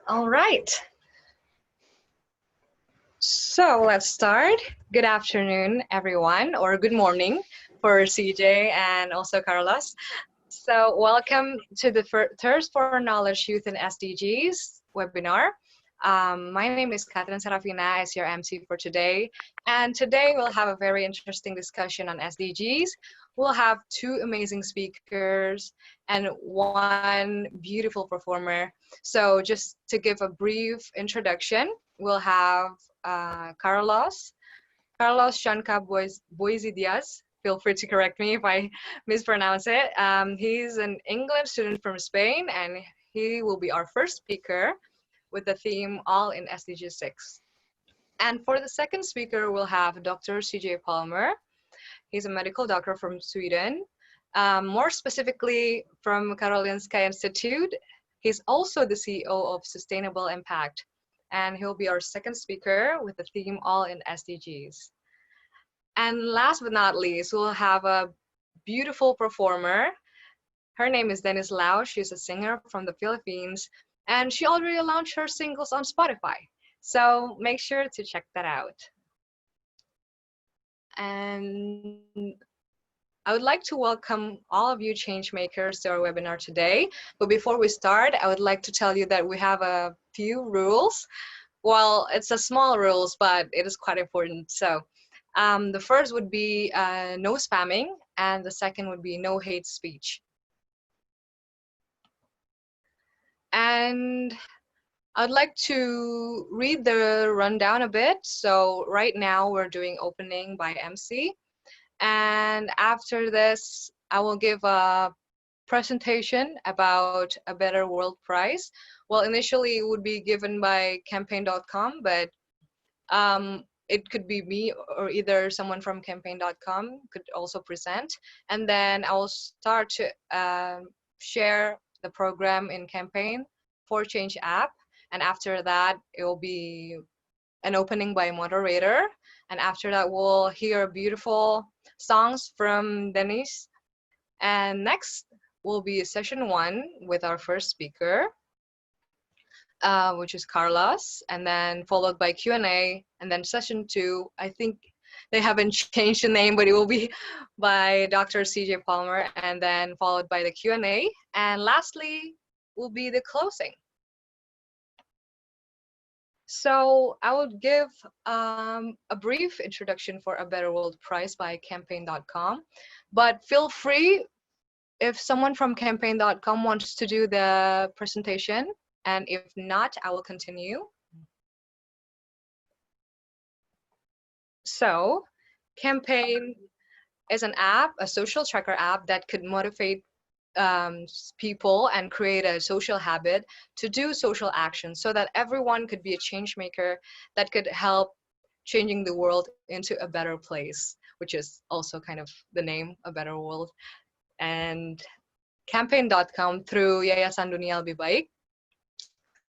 All right. So let's start. Good afternoon, everyone, or good morning for CJ and also Carlos. So welcome to the Thirst for Knowledge Youth and SDGs webinar. My name is Catherine Serafina as your MC for today. And today we'll have a very interesting discussion on SDGs. We'll have two amazing speakers and one beautiful performer. So just to give a brief introduction, we'll have Carlos Shanka Boise Diaz. Feel free to correct me if I mispronounce it. He's an English student from Spain, and he will be our first speaker with the theme All in SDG 6. And for the second speaker, we'll have Dr. CJ Palmer. He's a medical doctor from Sweden, more specifically from Karolinska Institute. He's also the CEO of Sustainable Impact, and he'll be our second speaker with the theme All in SDGs. And last but not least, we'll have a beautiful performer. Her name is Dennis Lau. She's a singer from the Philippines, and she already launched her singles on Spotify. So make sure to check that out. And I would like to welcome all of you change makers to our webinar today. But before we start, I would like to tell you that we have a few rules. Well, it's a small rules, but it is quite important. So the first would be no spamming, and the second would be no hate speech. And I'd like to read the rundown a bit. So right now we're doing opening by MC. And after this, I will give a presentation about a Better World Prize. Well, initially it would be given by campaign.com, but it could be me or either someone from campaign.com could also present. And then I will start to share the program in Campaign for Change app. And after that, it will be an opening by Moderator. And after that, we'll hear beautiful songs from Denise. And next will be session 1 with our first speaker, which is Carlos, and then followed by Q&A, and then session 2, I think they haven't changed the name, but it will be by Dr. CJ Palmer, and then followed by the Q&A, and lastly will be the closing. So I would give a brief introduction for A Better World Prize by campaign.com, but feel free if someone from campaign.com wants to do the presentation, and if not, I will continue. So Campaign is an app, a social tracker app that could motivate people and create a social habit to do social action so that everyone could be a change maker that could help changing the world into a better place, which is also kind of the name, A Better World. And campaign.com through Yayasan Dunia Lebih Baik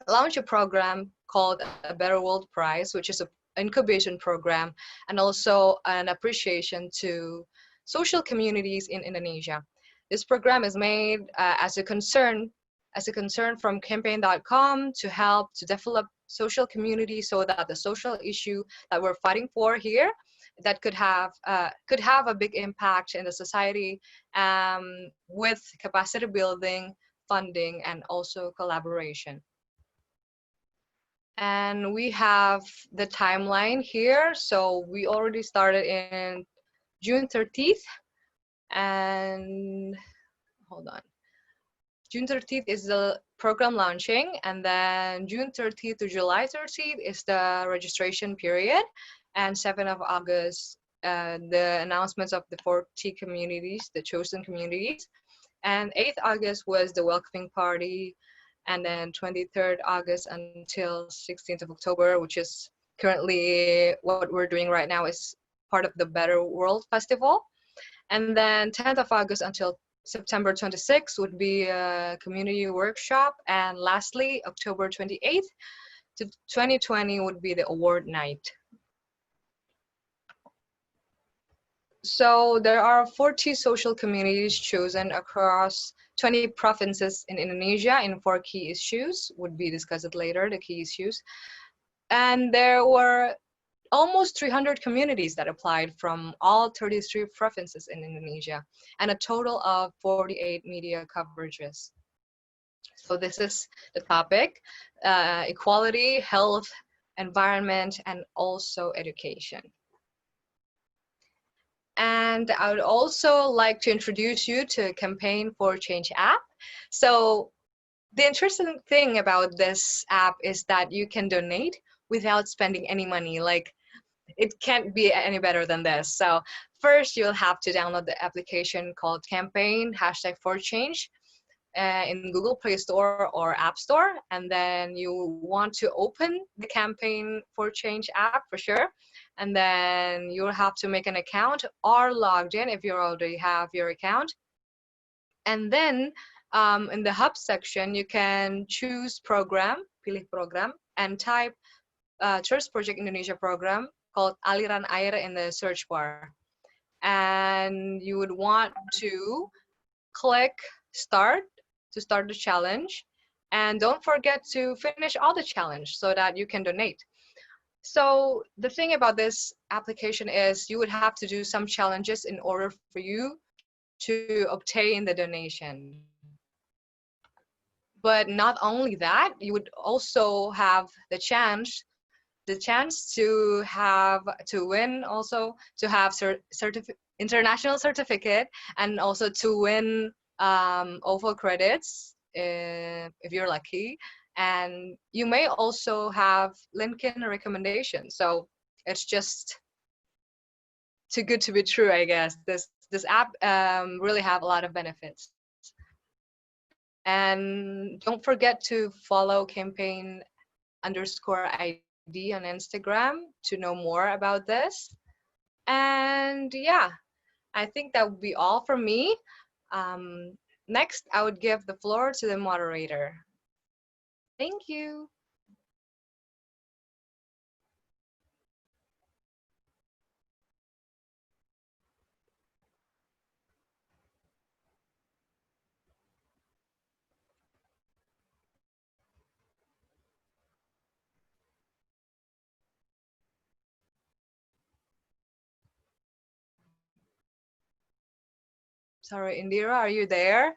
launched a program called A Better World Prize, which is an incubation program and also an appreciation to social communities in Indonesia. This program is made as a concern from campaign.com to help to develop social community so that the social issue that we're fighting for here that could have a big impact in the society with capacity building, funding, and also collaboration. And we have the timeline here. So we already started in June 30th. And hold on. June 30th is the program launching, and then June 30th to July 30th is the registration period, and 7th of August, the announcements of the 40 communities, the chosen communities, and 8th August was the welcoming party, and then 23rd August until 16th of October, which is currently what we're doing right now, is part of the Better World Festival. And then 10th of August until September 26th would be a community workshop. And lastly, October 28th to 2020 would be the award night. So there are 40 social communities chosen across 20 provinces in Indonesia in four key issues, would be discussed later, the key issues. And there were almost 300 communities that applied from all 33 provinces in Indonesia, and a total of 48 media coverages. So this is the topic, equality, health, environment, and also education. And I would also like to introduce you to Campaign for Change app. So the interesting thing about this app is that you can donate without spending any money. Like, it can't be any better than this. So first, you'll have to download the application called Campaign for Change in Google Play Store or App Store, and then you want to open the Campaign for Change app for sure, and then you'll have to make an account or logged in if you already have your account. And then in the hub section, you can choose program, pilih program, and type Thirst Project Indonesia program called Aliran Air in the search bar. And you would want to click start to start the challenge. And don't forget to finish all the challenge so that you can donate. So the thing about this application is you would have to do some challenges in order for you to obtain the donation. But not only that, you would also have the chance to have to win, also to have international certificate, and also to win OVO credits if you're lucky. And you may also have LinkedIn recommendation. So it's just too good to be true, I guess. This app really have a lot of benefits. And don't forget to follow campaign_ID on Instagram to know more about this. And yeah, I think that would be all from me. Next, I would give the floor to the moderator. Thank you. Sorry, Indira, are you there?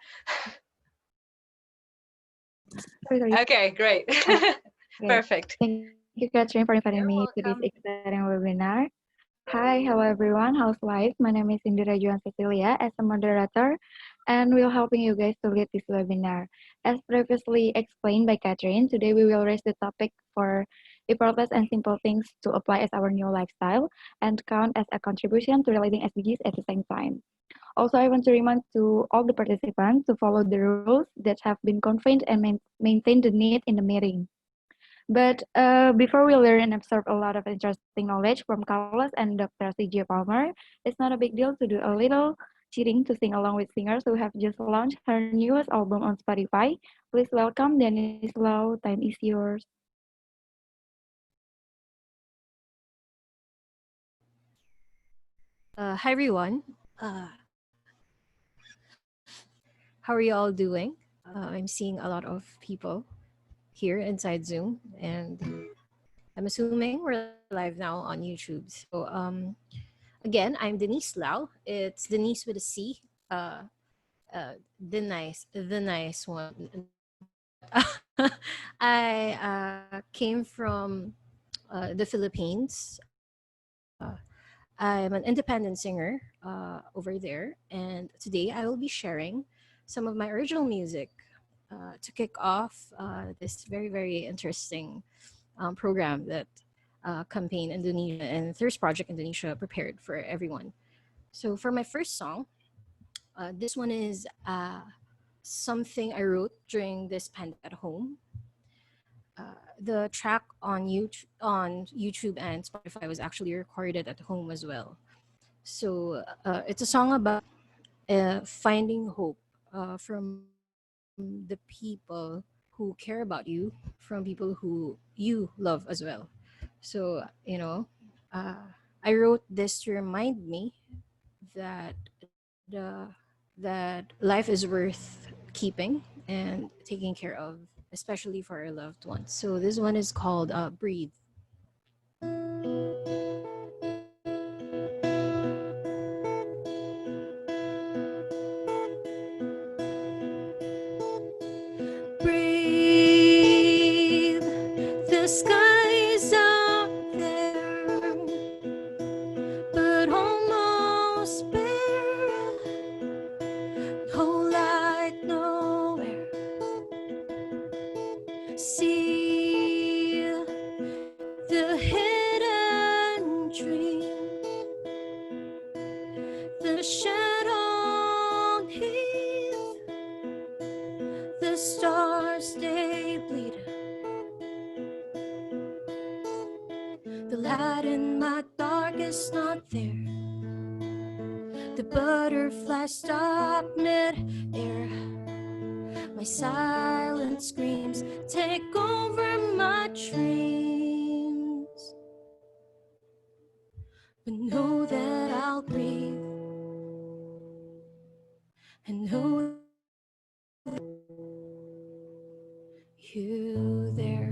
Sorry. Okay, great. Okay. Perfect. Thank you, Catherine, for inviting me You're to this welcome. exciting webinar. Hi, hello everyone. Housewife. My name is Indira Juan Cecilia as a moderator, and we'll helping you guys to lead this webinar. As previously explained by Catherine, today we will raise the topic for effortless and simple things to apply as our new lifestyle and count as a contribution to realizing SDGs at the same time. Also, I want to remind to all the participants to follow the rules that have been confined and maintain the need in the meeting. But before we learn and absorb a lot of interesting knowledge from Carlos and Dr. C.J. Palmer, it's not a big deal to do a little cheating to sing along with singers who have just launched her newest album on Spotify. Please welcome Dennis Lau. Time is yours. Hi everyone. How are you all doing? I'm seeing a lot of people here inside Zoom, and I'm assuming we're live now on YouTube. So, again, I'm Denise Lau. It's Denise with a C. The nice one. But I came from the Philippines. I'm an independent singer over there, and today I will be sharing some of my original music to kick off this very interesting program that Campaign Indonesia and Thirst Project Indonesia prepared for everyone. So for my first song, this one is something I wrote during this pandemic at home. The track on YouTube and Spotify was actually recorded at home as well. So it's a song about finding hope from the people who care about you, from people who you love as well. So uh, I wrote this to remind me that that life is worth keeping and taking care of, especially for our loved ones. So this one is called Breathe. Breathe, the sky is out there, but almost bare. No light nowhere. See the hidden dream, the shadow neath, the stars they bleed. The light in my dark is not there. The butterflies stop mid-air. My silent screams take over my dreams. But know that I'll breathe, and know you there.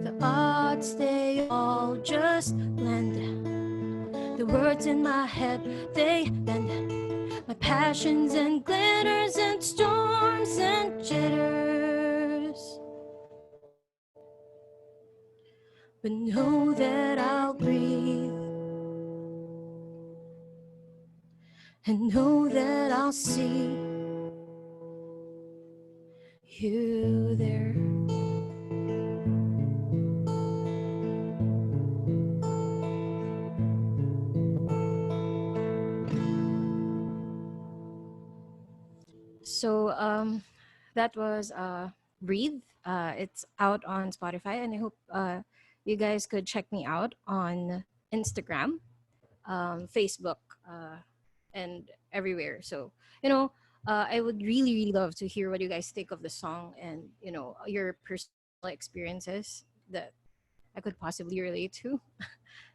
The odds, they all just blend. The words in my head, they bend. My passions and glitters and storms and jitters. But know that I'll breathe, and know that I'll see you there. So that was Breathe. It's out on Spotify, and I hope you guys could check me out on Instagram, Facebook, and everywhere. So I would really, really love to hear what you guys think of the song, and your personal experiences that I could possibly relate to.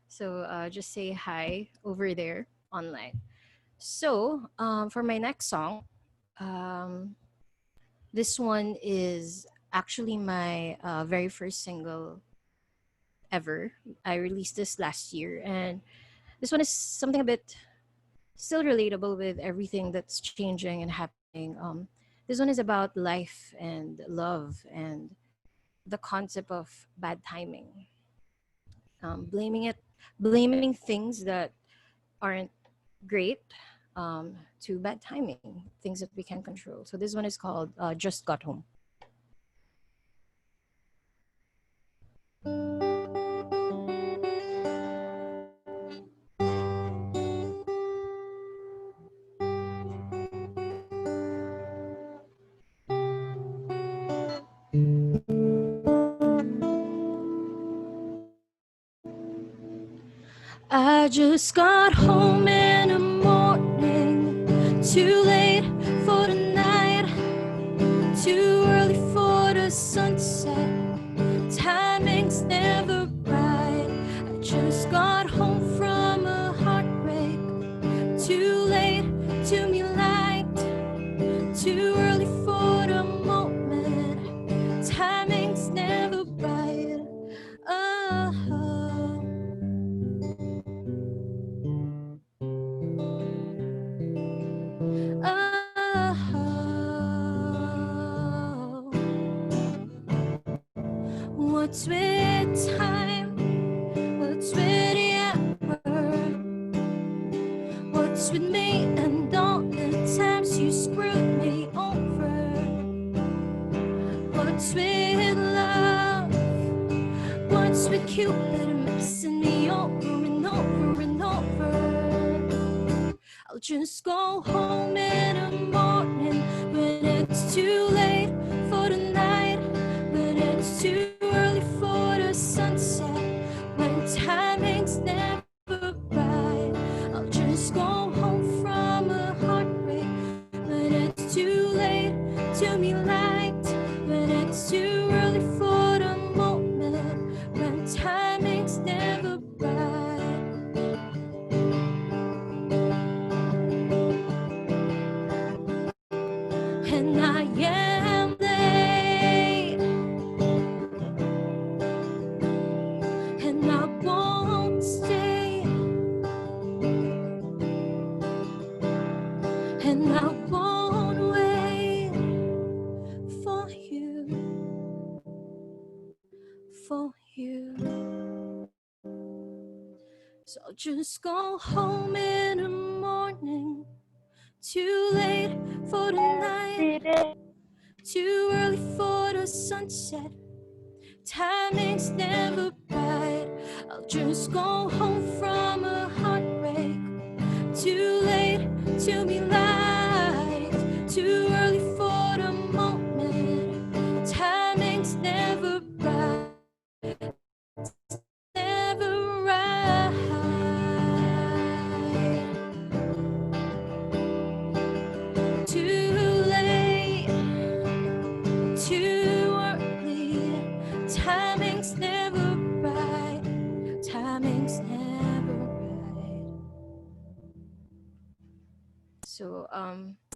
So just say hi over there online. So for my next song, um, this one is actually my very first single ever. I released this last year, and this one is something a bit still relatable with everything that's changing and happening. This one is about life and love and the concept of bad timing. Blaming things that aren't great to bad timing, things that we can't control. So this one is called Just Got Home. I just got home in the morning, too late for the night, too early for the sunset. Timing's never right. I just got home from a heartbreak, too late to be liked, too early for the moment. Timing's never right. Oh. What's with time? What's with the hour? What's with me and all the times you screwed me over? What's with love? I'll just go home in the morning when it's too late for the night, when it's too early for the sunset, when timing's never right. I'll just go home from a heartbreak when it's too late to be liked, when it's too early for the moment, when timing's never right. And I am late, and I won't stay, and I won't wait for you, for you. So I'll just go home in the morning, too late for the night, too early for the sunset, timing's never right. I'll just go home from a heartbreak, too late to be liked, too early for the moment, timing's never right, never right. Too late, too early, timing's never right, timing's never right. So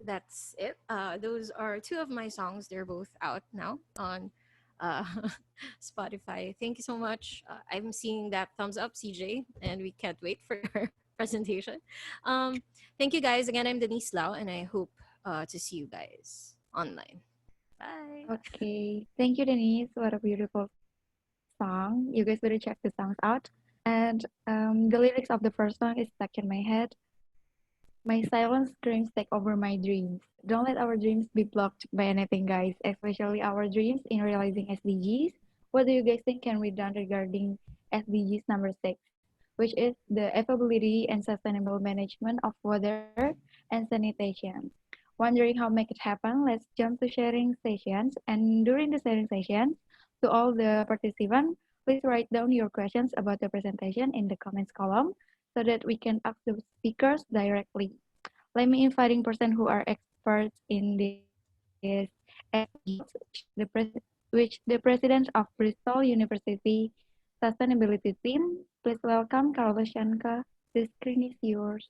that's it. Those are two of my songs. They're both out now on uh, Spotify. Thank you so much. I'm seeing that thumbs up, CJ, and we can't wait for your presentation. Um, Thank you guys again. I'm Denise Lau, and I hope to see you guys online. Bye. Okay, thank you, Denise. What a beautiful song. You guys better check the songs out. And the lyrics of the first song is stuck in my head. My silence dreams take over my dreams. Don't let our dreams be blocked by anything, guys, especially our dreams in realizing SDGs. What do you guys think can be done regarding SDGs number 6, which is the availability and sustainable management of water and sanitation? Wondering how make it happen? Let's jump to sharing sessions. And during the sharing sessions, to all the participants, please write down your questions about the presentation in the comments column so that we can ask the speakers directly. Let me inviting person who are experts in this SDGs, which the president of Bristol University Sustainability Team. Please welcome Carlos Shanka. The screen is yours.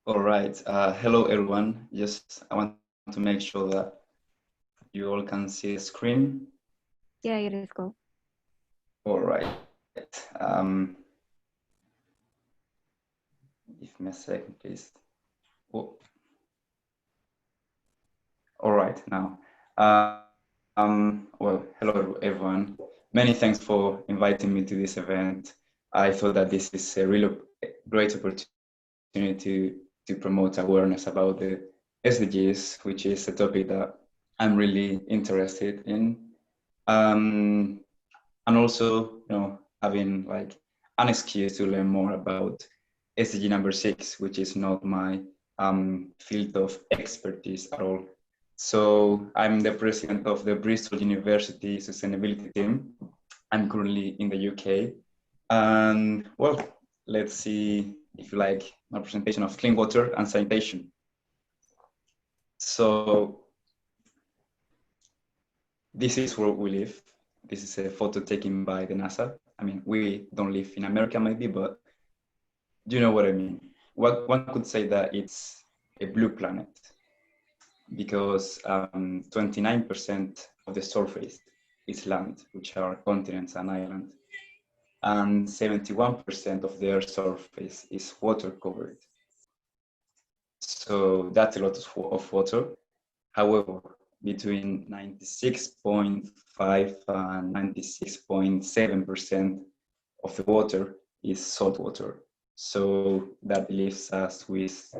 All right. Hello, everyone. Just I want to make sure that you all can see the screen. Yeah, it is cool. All right. Give me a second, please. Oh. All right. Now, well, hello, everyone. Many thanks for inviting me to this event. I thought that this is a really great opportunity to promote awareness about the SDGs, which is a topic that I'm really interested in. And also, having like an excuse to learn more about SDG number 6, which is not my field of expertise at all. So I'm the president of the Bristol University Sustainability Team. I'm currently in the UK. And well, let's see if you like my presentation of clean water and sanitation. So this is where we live. This is a photo taken by the NASA. I mean, we don't live in America maybe, but you know what I mean. One could say that it's a blue planet because 29% of the surface is land, which are continents and islands, and 71% of their surface is water covered. So that's a lot of water. However, between 96.5 and 96.7% of the water is salt water. So that leaves us with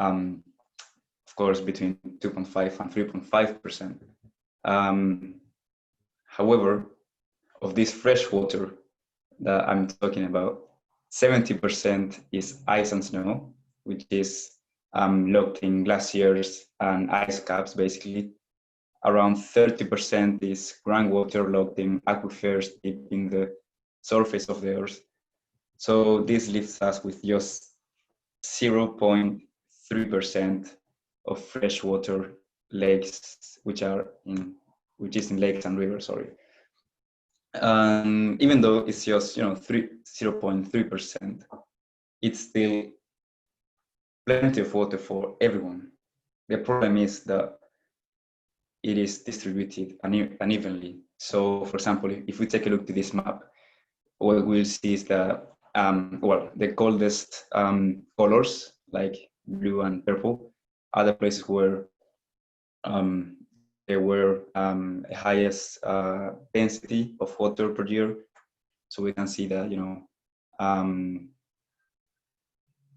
of course, between 2.5 and 3.5%. However, of this fresh water that I'm talking about, 70% is ice and snow, which is locked in glaciers and ice caps, basically. Around 30% is groundwater locked in aquifers deep in the surface of the earth. So this leaves us with just 0.3% of freshwater lakes, which is in lakes and rivers, sorry. Even though it's just 0.3%, it's still plenty of water for everyone. The problem is that it is distributed unevenly. So, for example, if we take a look to this map, what we'll see is that the coldest colors, like blue and purple, are the places where there were highest density of water per year. So we can see that,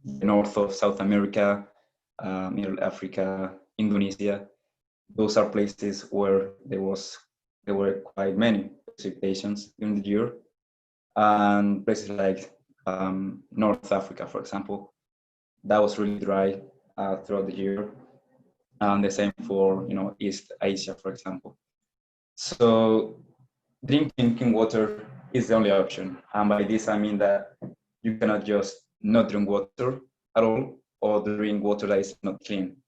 the north of South America, Middle Africa, Indonesia, those are places where there were quite many precipitations during the year. And places like North Africa, for example, that was really dry throughout the year. And the same for East Asia, for example. So drinking water is the only option. And by this, I mean that you cannot just not drink water at all, or drink water that is not clean.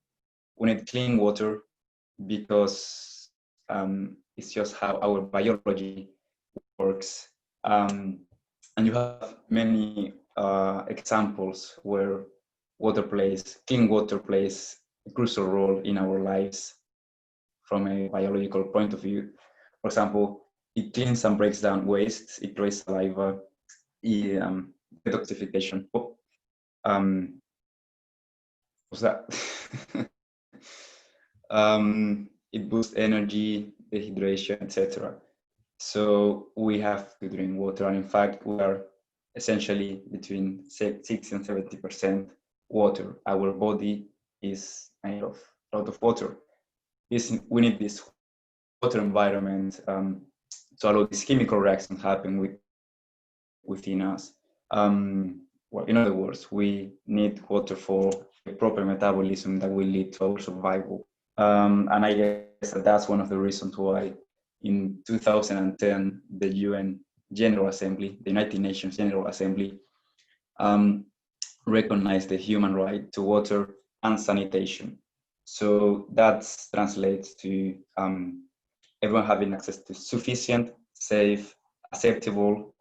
We need clean water because it's just how our biology works. And you have many examples where clean water plays a crucial role in our lives from a biological point of view. For example, it cleans and breaks down waste, it creates saliva, detoxification. What's that? It boosts energy, dehydration, etc. So we have to drink water, and in fact, we are essentially between 60 and 70% water. Our body is made of a lot of water. We need this water environment to allow this chemical reaction to happen within us. In other words, we need water for a proper metabolism that will lead to our survival. And I guess that's one of the reasons why in 2010, the UN General Assembly, the United Nations General Assembly, recognized the human right to water and sanitation. So that translates to everyone having access to sufficient, safe, acceptable,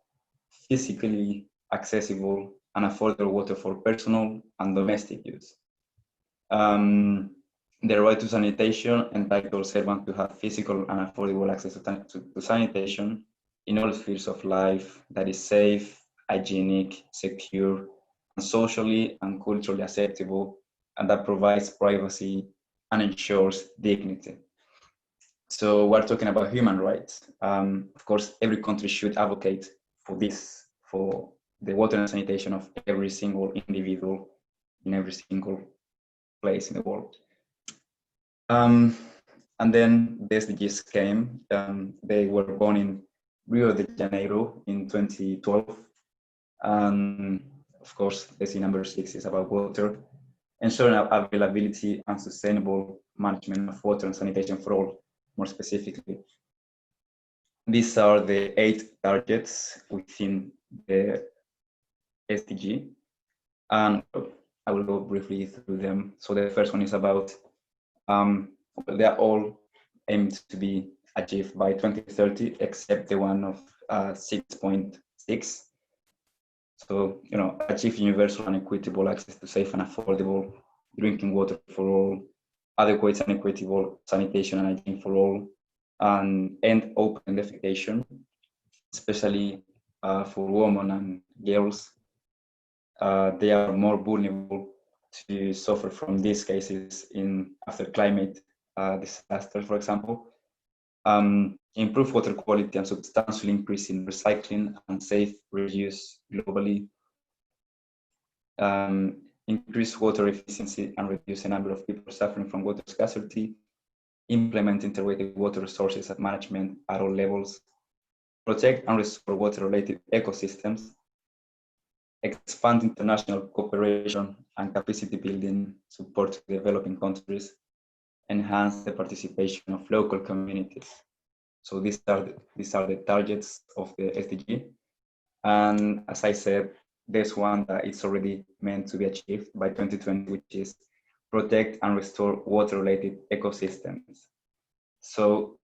physically accessible, and affordable water for personal and domestic use. The right to sanitation entitles everyone to have physical and affordable access to sanitation in all spheres of life that is safe, hygienic, secure, and socially and culturally acceptable, and that provides privacy and ensures dignity. So we're talking about human rights. Of course, every country should advocate for this, for the water and sanitation of every single individual in every single place in the world. And then the SDGs came. They were born in Rio de Janeiro in 2012. And of course, the SDG number 6 is about water, ensuring availability and sustainable management of water and sanitation for all, more specifically. These are the 8 targets within the SDG. And I will go briefly through them. So the first one is about they are all aimed to be achieved by 2030, except the one of 6.6. So, achieve universal and equitable access to safe and affordable drinking water for all, adequate and equitable sanitation and hygiene for all, and end open defecation, especially for women and girls. They are more vulnerable to suffer from these cases after climate disasters, for example. Improve water quality and substantially increase in recycling and safe reuse globally. increase water efficiency and reduce the number of people suffering from water scarcity, implement integrated water resources and management at all levels, protect and restore water-related ecosystems, expand international cooperation and capacity building support to developing countries, enhance the participation of local communities. So these are the targets of the SDG. And as I said, there's one that is already meant to be achieved by 2020, which is protect and restore water-related ecosystems. So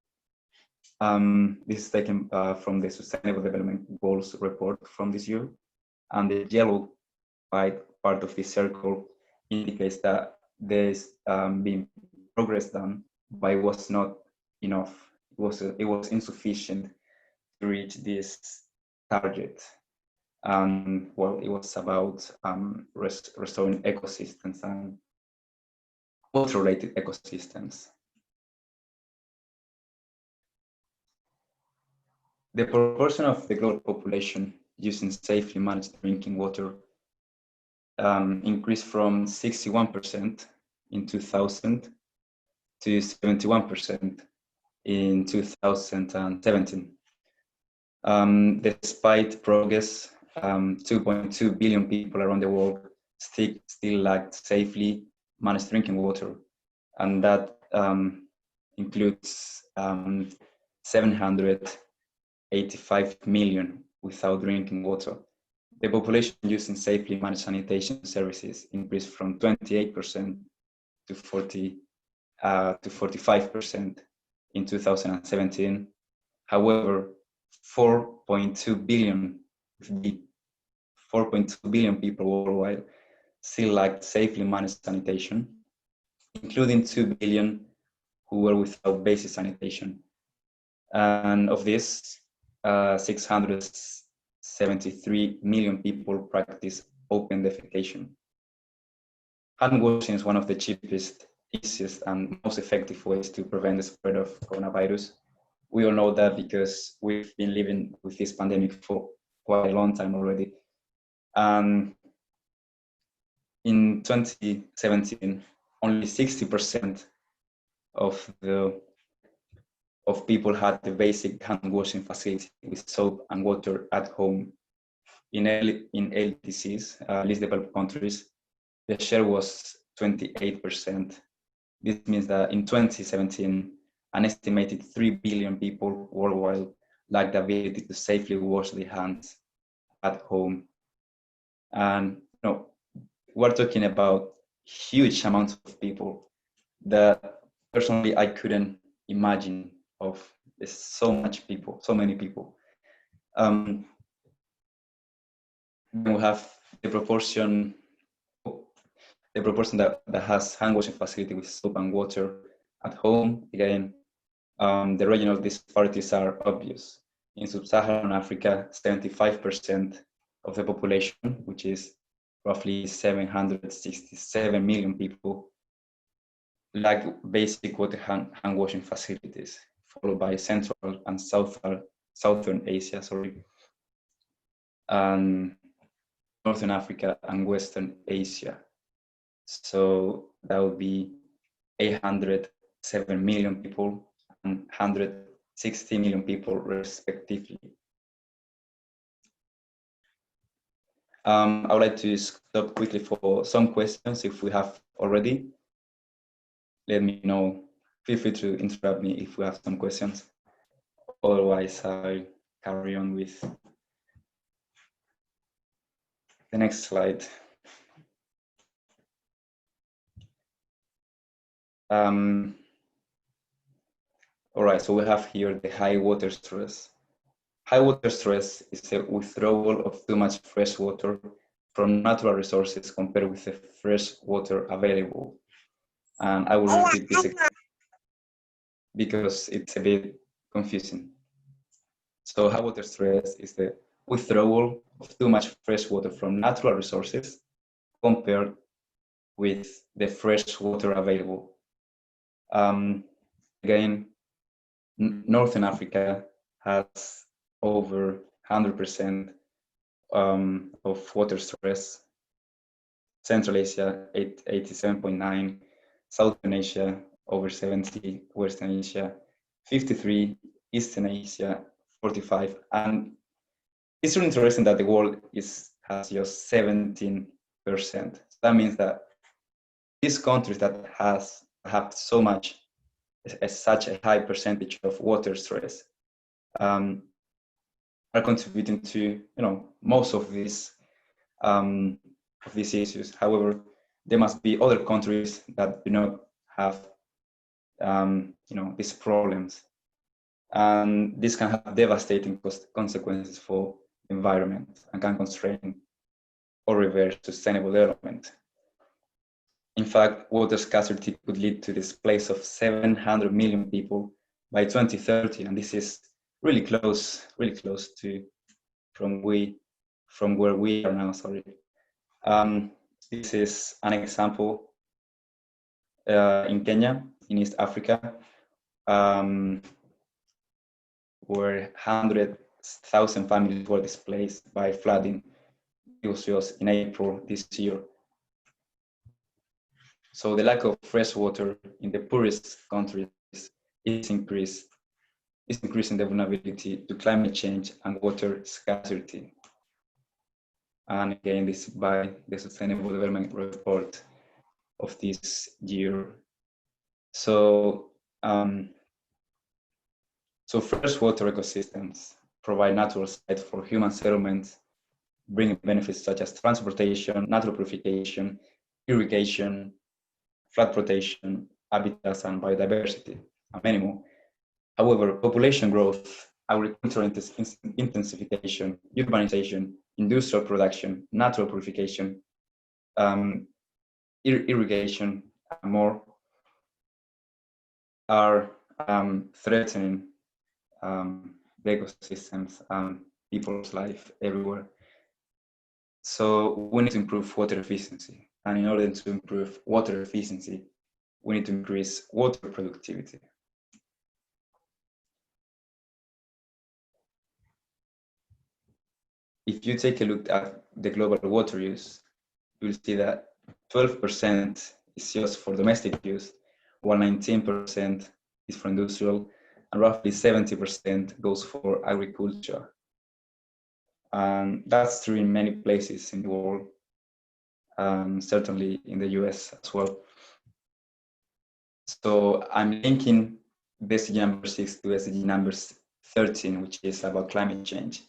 this is taken from the Sustainable Development Goals report from this year. And the yellow part of this circle indicates that there's been progress done, but it was not enough. It was insufficient to reach this target. Well, it was about restoring ecosystems and water-related ecosystems. The proportion of the global population using safely managed drinking water increased from 61% in 2000 to 71% in 2017. Despite progress, 2.2 billion people around the world still lack safely managed drinking water, and that includes 785 million without drinking water. The population using safely managed sanitation services increased from 28% to 45% in 2017. However, 4.2 billion people worldwide still lack safely managed sanitation, including 2 billion who were without basic sanitation. And of this, 673 million people practice open defecation. Hand washing is one of the cheapest, easiest, and most effective ways to prevent the spread of coronavirus. We all know that because we've been living with this pandemic for quite a long time already. In 2017, only 60% of people had the basic hand washing facility with soap and water at home. In LDCs, least developed countries, the share was 28%. This means that in 2017, an estimated 3 billion people worldwide lack the ability to safely wash their hands at home. And we're talking about huge amounts of people that personally I couldn't imagine of. There's so many people. Then we have the proportion that has hand washing facility with soap and water at home. Again, the regional disparities are obvious. In sub-Saharan Africa, 75% of the population, which is roughly 767 million people, lack basic water hand washing facilities, followed by Central and Southern Asia, and Northern Africa and Western Asia. So that would be 807 million people and 160 million people respectively. I would like to stop quickly for some questions if we have already. Let me know. Feel free to interrupt me if we have some questions. Otherwise, I'll carry on with the next slide. All right, so we have here the high water stress. High water stress is the withdrawal of too much fresh water from natural resources compared with the fresh water available. And I will repeat this because it's a bit confusing. So high water stress is the withdrawal of too much fresh water from natural resources compared with the fresh water available. Again, Northern Africa has over 100% of water stress. Central Asia 87.9, Southern Asia over 70, Western Asia 53, Eastern Asia 45, and it's really interesting that the world has just 17%. So that means that these countries that have such a high percentage of water stress are contributing to most of these issues. However, there must be other countries that do not have these problems, and this can have devastating consequences for the environment and can constrain or reverse sustainable development. In fact, water scarcity could lead to the displace of 700 million people by 2030, and this is really close to from where we are now. Sorry. This is an example in Kenya, in East Africa, where 100,000 families were displaced by flooding. It was just in April this year. So the lack of fresh water in the poorest countries is increasing the vulnerability to climate change and water scarcity. And again, this is by the Sustainable Development Report of this year. So, freshwater ecosystems provide natural sites for human settlements, bringing benefits such as transportation, natural purification, irrigation, flood protection, habitats, and biodiversity, and many more. However, population growth, agricultural intensification, urbanization, industrial production, natural purification, irrigation, and more are threatening the ecosystems and people's life everywhere. So we need to improve water efficiency. And in order to improve water efficiency, we need to increase water productivity. If you take a look at the global water use, you'll see that 12% is just for domestic use, while 19% is for industrial, and roughly 70% goes for agriculture. And that's true in many places in the world, certainly in the US as well. So I'm linking the SDG number 6 to SDG number 13, which is about climate change,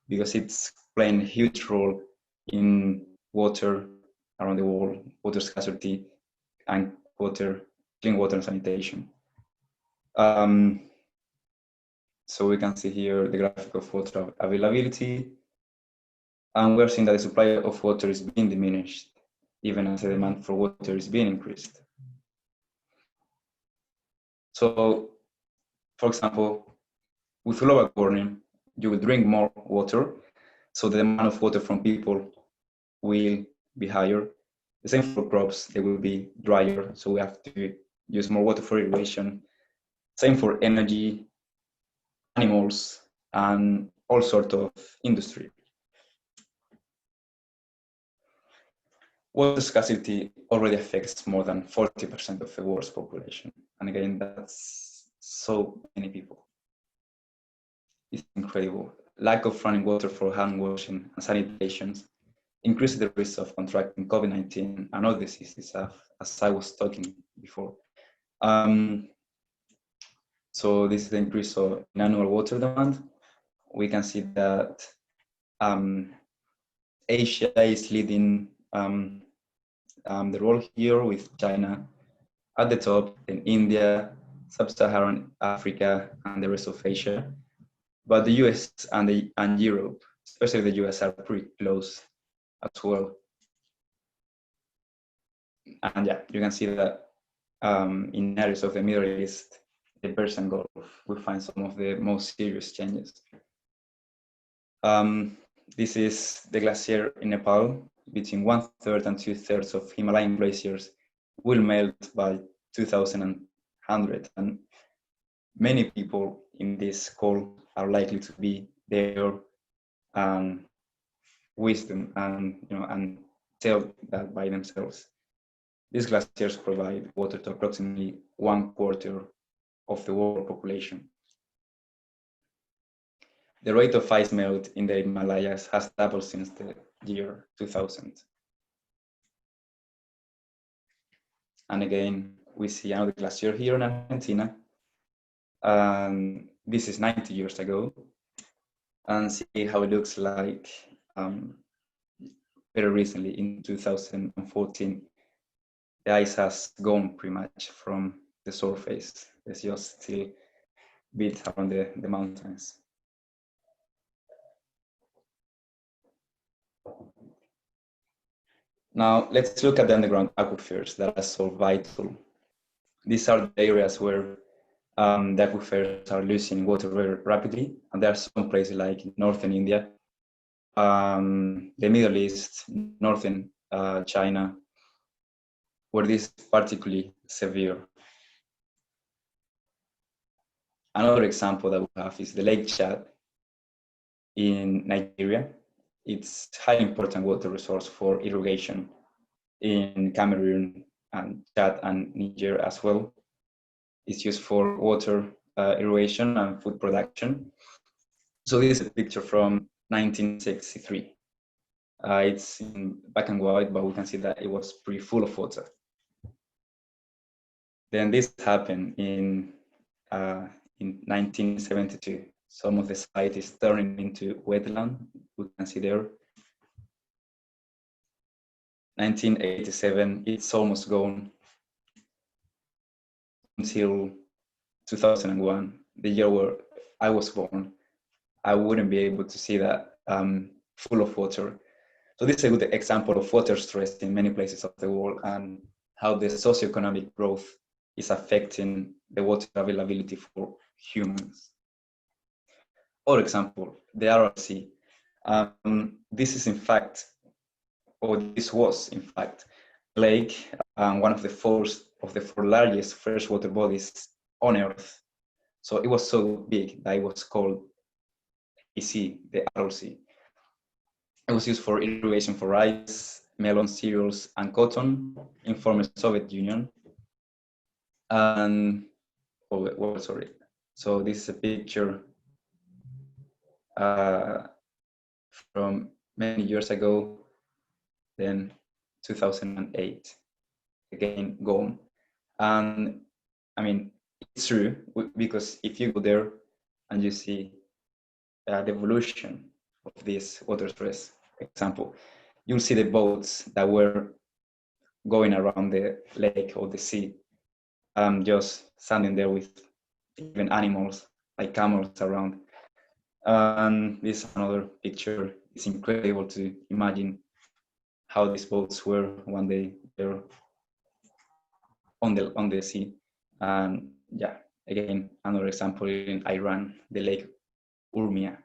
because it's playing a huge role in water around the world, water scarcity, and clean water and sanitation. So we can see here the graphic of water availability, and we're seeing that the supply of water is being diminished, even as the demand for water is being increased. So, for example, with global warming, you will drink more water, so the demand of water from people will be higher. The same for crops, they will be drier, so we have to use more water for irrigation. Same for energy, animals, and all sorts of industry. Water scarcity already affects more than 40% of the world's population. And again, that's so many people. It's incredible. Lack of running water for hand washing and sanitation increases the risk of contracting COVID-19 and other diseases, as I was talking before. So this is the increase in annual water demand. We can see that Asia is leading the role here, with China at the top, then India, Sub-Saharan Africa, and the rest of Asia. But the US and Europe, especially the US, are pretty close as well. And yeah, you can see that in areas of the Middle East, the Persian Gulf, we find some of the most serious changes. This is the glacier in Nepal. Between 1/3 and 2/3 of Himalayan glaciers will melt by 2100, and many people in this call are likely to be there, wisdom and tell that by themselves. These glaciers provide water to approximately 1/4 of the world population. The rate of ice melt in the Himalayas has doubled since the year 2000. And again, we see another glacier here in Argentina. And this is 90 years ago. And see how it looks like very recently in 2014. The ice has gone pretty much from the surface. There's just still bits around the mountains. Now, let's look at the underground aquifers that are so vital. These are the areas where the aquifers are losing water very rapidly, and there are some places like northern India, the Middle East, northern China, where this is particularly severe. Another example that we have is the Lake Chad in Nigeria. It's a highly important water resource for irrigation in Cameroon and Chad and Niger as well. It's used for water irrigation and food production. So this is a picture from 1963. It's in black and white, but we can see that it was pretty full of water. Then this happened in 1972. Some of the site is turning into wetland. We can see there. 1987, it's almost gone until 2001, the year where I was born. I wouldn't be able to see that full of water. So this is a good example of water stress in many places of the world and how the socioeconomic growth is affecting the water availability for humans. For example, the RRC. This is in fact, or this was in fact, lake, one of the four largest freshwater bodies on Earth. So it was so big that it was called AC, the RRC. It was used for irrigation for rice, melon, cereals, and cotton in former Soviet Union. And sorry. So this is a picture from many years ago, then 2008, again gone. And I mean, it's true, because if you go there and you see the evolution of this water stress example, you'll see the boats that were going around the lake or the sea, just standing there with even animals like camels around. And this is another picture. It's incredible to imagine how these boats were one day there on the sea. And yeah, again, another example in Iran, the Lake Urmia,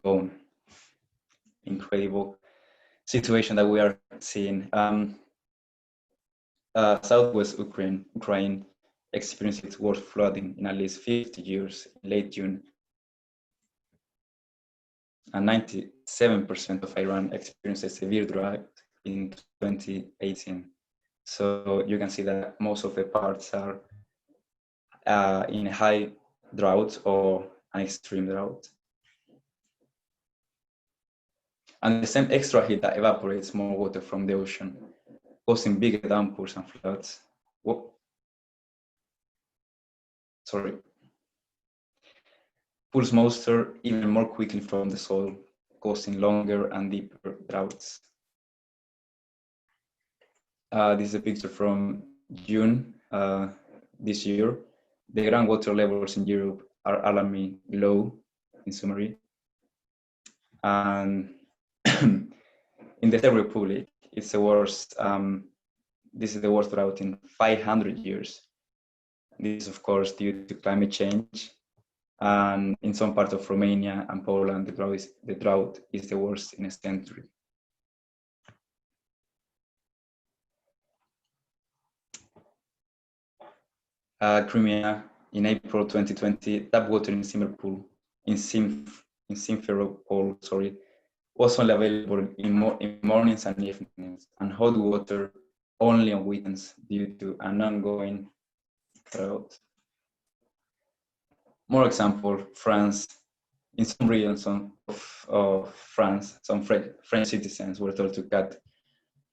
gone. Incredible situation that we are seeing. Southwest Ukraine experienced its worst flooding in at least 50 years in late June. And 97% of Iran experienced a severe drought in 2018. So you can see that most of the parts are in a high drought or an extreme drought. And the same extra heat that evaporates more water from the ocean, causing bigger downpours and floods. Pulls moisture even more quickly from the soil, causing longer and deeper droughts. This is a picture from June this year. The groundwater levels in Europe are alarmingly low in summary. And in the Czech Republic, it's the worst. This is the worst drought in 500 years. This is, of course, due to climate change. And in some parts of Romania and Poland, the drought is the worst in a century. Crimea, in April 2020, tap water in Simferopol, was only available in mornings and evenings, and hot water only on weekends due to an ongoing drought. More example, France. In some regions of France, some French citizens were told to cut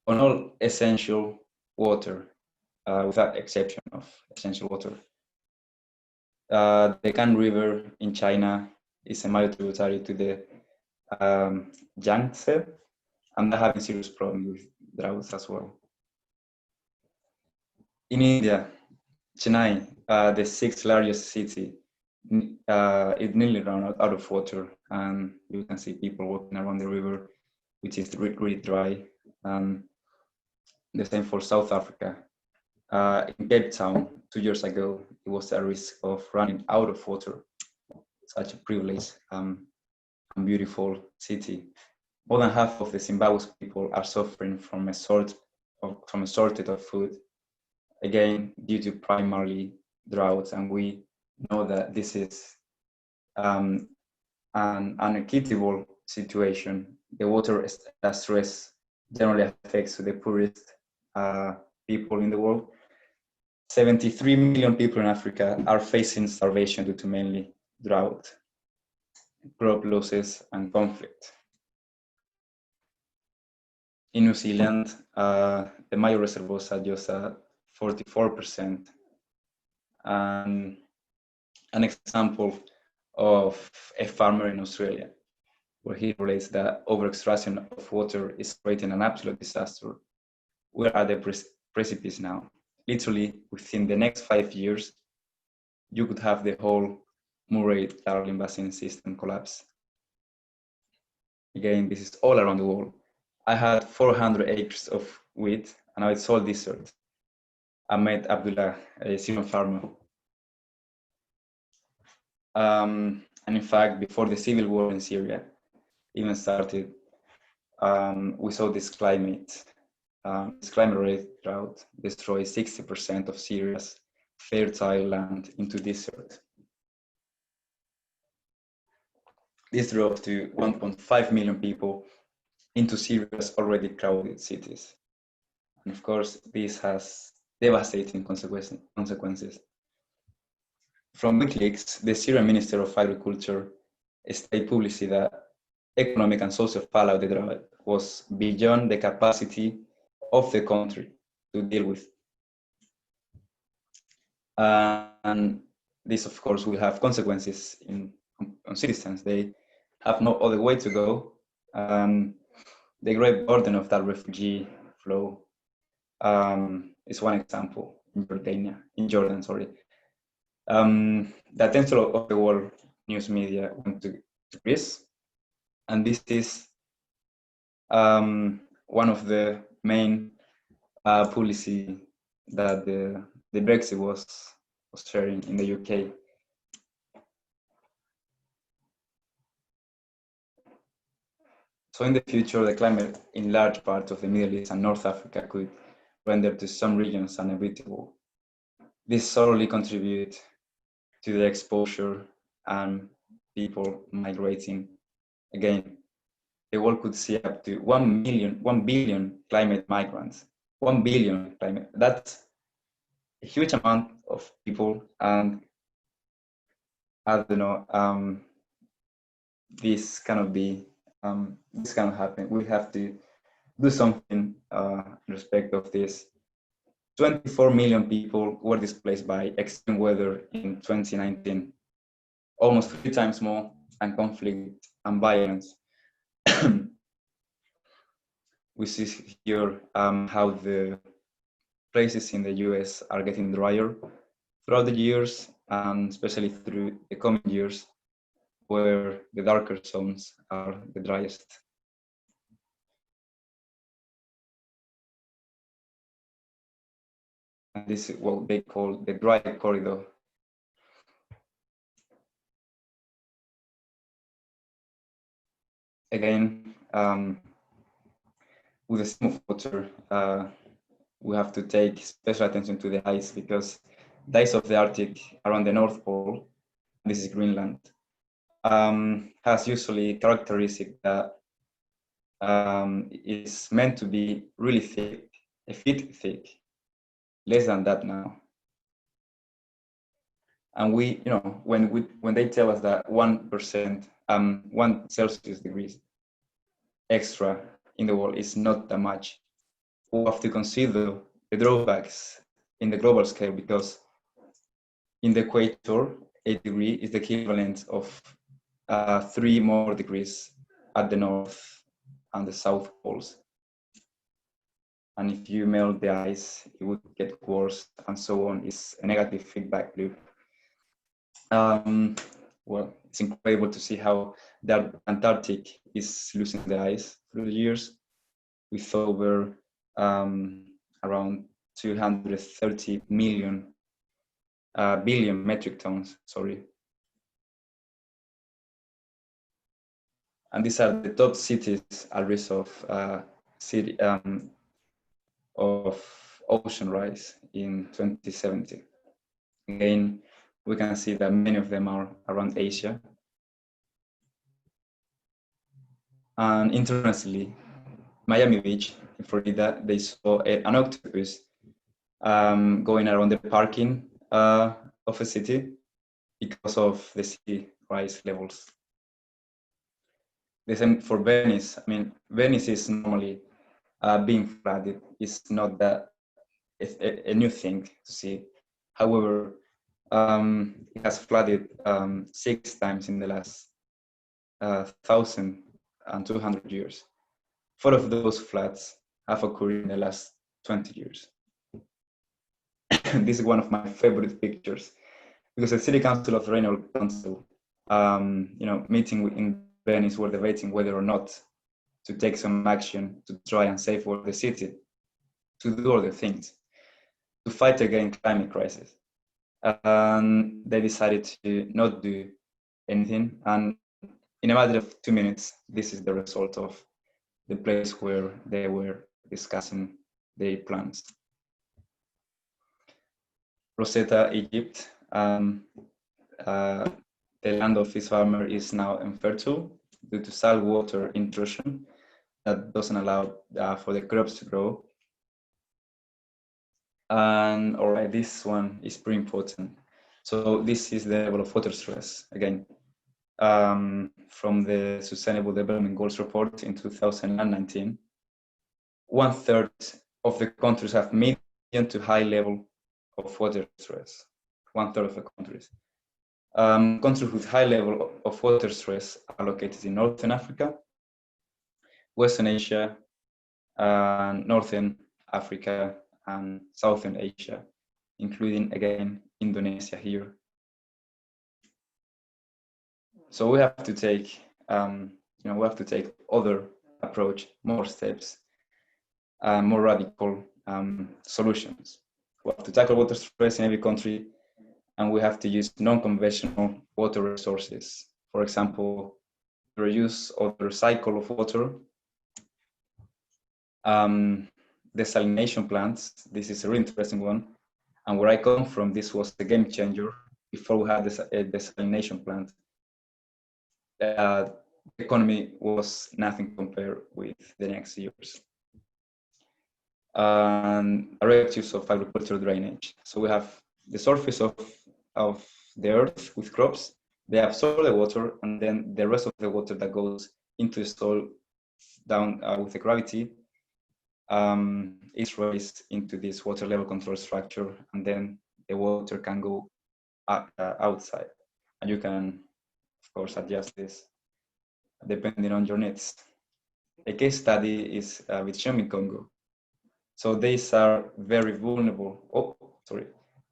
on all essential water, without exception of essential water. The Gan River in China is a major tributary to the Yangtze, and they're having serious problems with droughts as well. In India, Chennai, the sixth largest city, it nearly ran out of water, and you can see people walking around the river, which is really dry. The same for South Africa. In Cape Town, 2 years ago, it was a risk of running out of water. Such a privileged and beautiful city. More than half of the Zimbabwe's people are suffering from a shortage of food, again due to primarily droughts, and we know that this is an unequitable situation. The water stress generally affects the poorest people in the world. 73 million people in Africa are facing starvation due to mainly drought, crop losses, and conflict. In New Zealand, the major reservoirs are just at 44%. And an example of a farmer in Australia, where he relates that over-extraction of water is creating an absolute disaster. We're at the precipice now. Literally, within the next 5 years, you could have the whole Murray-Darling Basin system collapse. Again, this is all around the world. I had 400 acres of wheat, and now it's all desert. I met Abdullah, a Syrian farmer. And in fact, before the civil war in Syria even started, we saw this climate-related drought destroy 60% of Syria's fertile land into desert. This drove to 1.5 million people into Syria's already crowded cities. And of course, this has devastating consequences. From WikiLeaks, the Syrian Minister of Agriculture stated publicly that economic and social fallout of the drought was beyond the capacity of the country to deal with. And this, of course, will have consequences on citizens. They have no other way to go. The great burden of that refugee flow is one example in Jordan. The attention of the world news media went to Greece, and this is one of the main policy that the Brexit was sharing in the UK. So in the future, the climate in large parts of the Middle East and North Africa could render to some regions unhabitable. This solely contributes to the exposure and people migrating. Again, the world could see up to 1 billion climate migrants. 1 billion climate, that's a huge amount of people, and I don't know, this cannot happen. We have to do something in respect of this. 24 million people were displaced by extreme weather in 2019, almost 3 times more, and conflict and violence. We see here how the places in the US are getting drier throughout the years, and especially through the coming years, where the darker zones are the driest. And this is what they call the dry corridor. Again, with the stream of water, we have to take special attention to the ice, because the ice of the Arctic around the North Pole, this is Greenland, has usually characteristic that is meant to be really thick, a feet thick, less than that now. And we, when they tell us that 1%, 1 Celsius degrees extra in the world is not that much, we have to consider the drawbacks in the global scale, because in the equator, a degree is the equivalent of 3 more degrees at the north and the south poles. And if you melt the ice, it would get worse, and so on. It's a negative feedback loop. Well, it's incredible to see how the Antarctic is losing the ice through the years, with over around 230 billion metric tons, sorry. And these are the top cities at risk of ocean rise in 2070. Again, we can see that many of them are around Asia. And interestingly, Miami Beach in Florida, they saw an octopus going around the parking of a city because of the sea rise levels. The same for Venice. I mean, Venice is normally being flooded. It's not that a new thing to see. However, it has flooded 6 times in the last 1,200 years. 4 of those floods have occurred in the last 20 years. This is one of my favorite pictures, because the City Council of the Regional Council, meeting in Venice, were debating whether or not to take some action to try and safeguard the city, to do other things, to fight against climate crisis. And they decided to not do anything. And in a matter of 2 minutes, this is the result of the place where they were discussing their plans. Rosetta, Egypt. The land of this farmer is now infertile due to saltwater intrusion that doesn't allow for the crops to grow. And all right, this one is pretty important. So this is the level of water stress, again, from the Sustainable Development Goals report in 2019. 1/3 of the countries have medium to high level of water stress. 1/3 of the countries. Countries with high level of water stress are located in Northern Africa, Western Asia, Northern Africa, and Southern Asia, including, again, Indonesia here. So we have to take, other approach, more steps, more radical solutions. We have to tackle water stress in every country, and we have to use non-conventional water resources. For example, reuse or recycle of water. Desalination plants, this is a really interesting one. And where I come from, this was a game changer. Before we had a desalination plant, the economy was nothing compared with the next years. Direct use of agricultural drainage. So we have the surface of the earth with crops. They absorb the water, and then the rest of the water that goes into the soil down with the gravity is raised into this water level control structure, and then the water can go outside. And you can, of course, adjust this depending on your needs. A case study is with Shami Congo. So these are very vulnerable,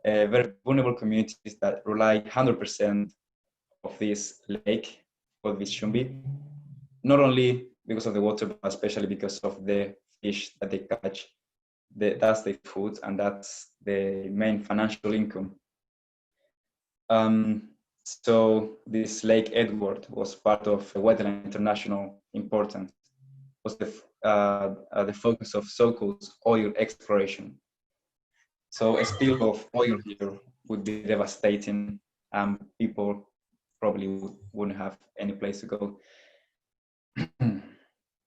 very vulnerable communities that rely 100% of this lake called Vishumbi, not only because of the water, but especially because of the fish that they catch. That's their food, and that's the main financial income. So this Lake Edward was part of a wetland international importance, was the focus of so-called oil exploration. So a spill of oil here would be devastating, and people probably wouldn't have any place to go.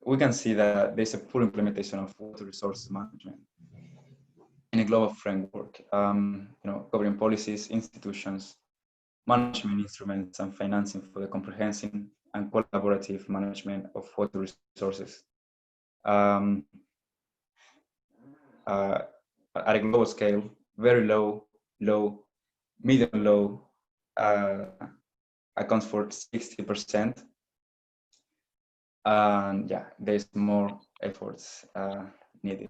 we can see that there's a poor implementation of water resources management in a global framework, covering policies, institutions, management instruments, and financing for the comprehensive and collaborative management of water resources. At a global scale, very low, low, medium low accounts for 60%. And yeah, there's more efforts needed.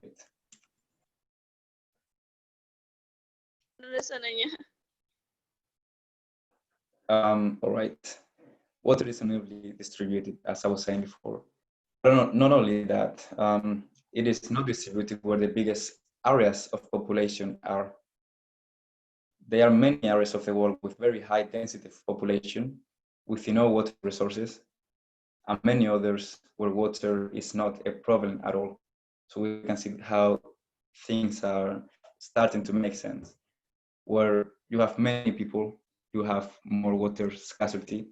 All right. Water is unevenly distributed, as I was saying before. But not only that, it is not distributed where the biggest areas of population are. There are many areas of the world with very high density of population, with no water resources, and many others where water is not a problem at all. So we can see how things are starting to make sense. Where you have many people, you have more water scarcity,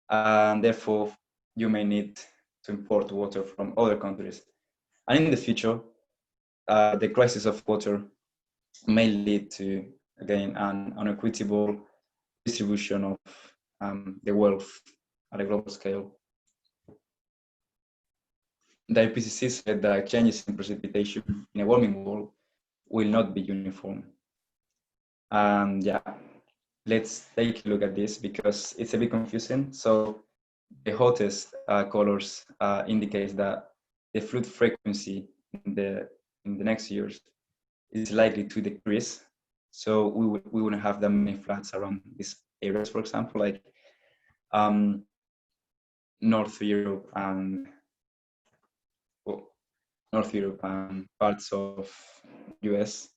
and therefore you may need to import water from other countries. And in the future, the crisis of water may lead to, again, an unequitable distribution of the wealth at a global scale. The IPCC said that changes in precipitation in a warming world will not be uniform. And yeah, let's take a look at this because it's a bit confusing. So the hottest colors indicates that the flood frequency in the next years is likely to decrease. So we wouldn't have that many floods around these areas, for example, like North Europe and parts of US.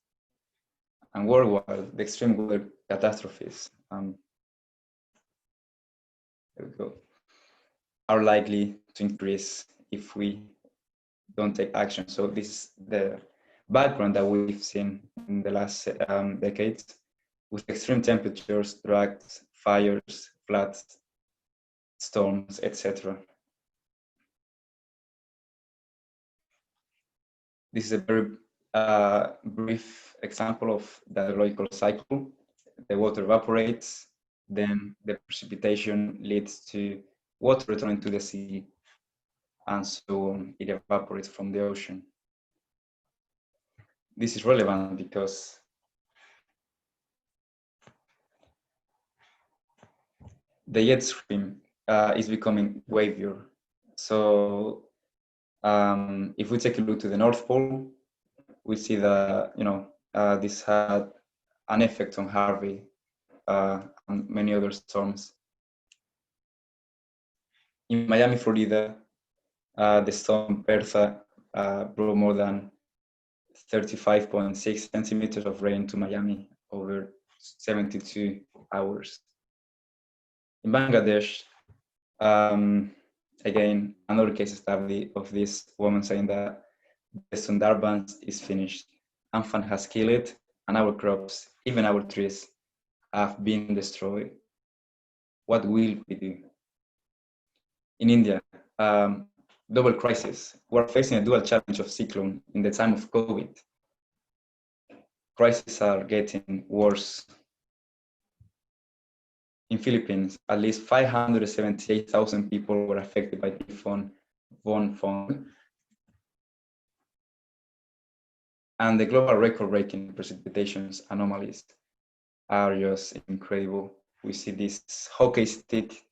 And worldwide, the extreme weather catastrophes are likely to increase if we don't take action. So this is the background that we've seen in the last decades, with extreme temperatures, droughts, fires, floods, storms, etc. This is a very brief example of the hydrological cycle. The water evaporates, then the precipitation leads to water returning to the sea, and so on. It evaporates from the ocean. This is relevant because the jet stream is becoming wavier. So if we take a look to the North Pole, we see that this had an effect on Harvey and many other storms. In Miami, Florida, the storm Bertha brought more than 35.6 centimeters of rain to Miami over 72 hours. In Bangladesh, again, another case study of this woman saying that the Sundarbans is finished. Amphan has killed it, and our crops, even our trees, have been destroyed. What will we do? In India, double crisis. We're facing a dual challenge of cyclone in the time of COVID. Crises are getting worse. In Philippines, at least 578,000 people were affected by Typhoon Bonfong. And the global record-breaking precipitations anomalies are just incredible. We see this hockey stick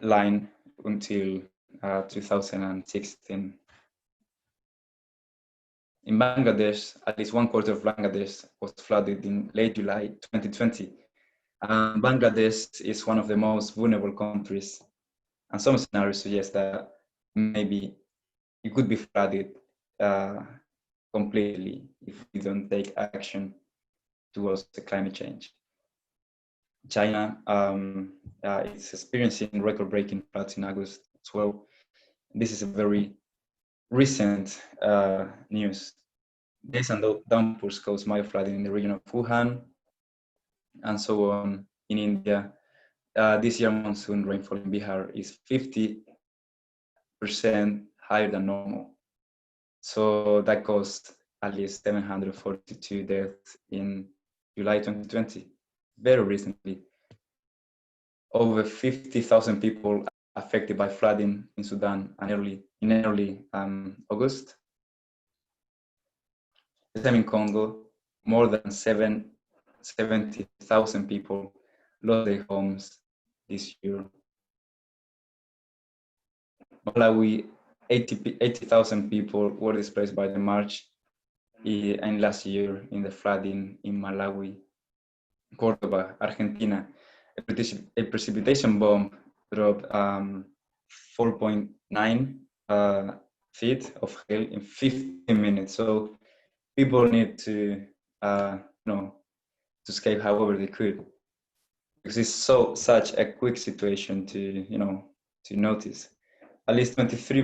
line until 2016. In Bangladesh, at least one quarter of Bangladesh was flooded in late July 2020. Bangladesh is one of the most vulnerable countries, and some scenarios suggest that maybe it could be flooded completely if we don't take action towards the climate change. China is experiencing record-breaking floods in August as well. This is a very recent news. Days and downpours caused mild flooding in the region of Wuhan, and so on. In India, this year monsoon rainfall in Bihar is 50 higher than normal. So that caused at least 742 deaths in July 2020, very recently. Over 50,000 people affected by flooding in Sudan in early August. The same in Congo, more than 70,000 people lost their homes this year. Malawi, 80,000 people were displaced by the march and last year in the flooding in Malawi. Cordoba, Argentina, a precipitation bomb dropped 4.9 feet of hail in 15 minutes. So people need to, to escape however they could, because it's such a quick situation to, to notice. At least 23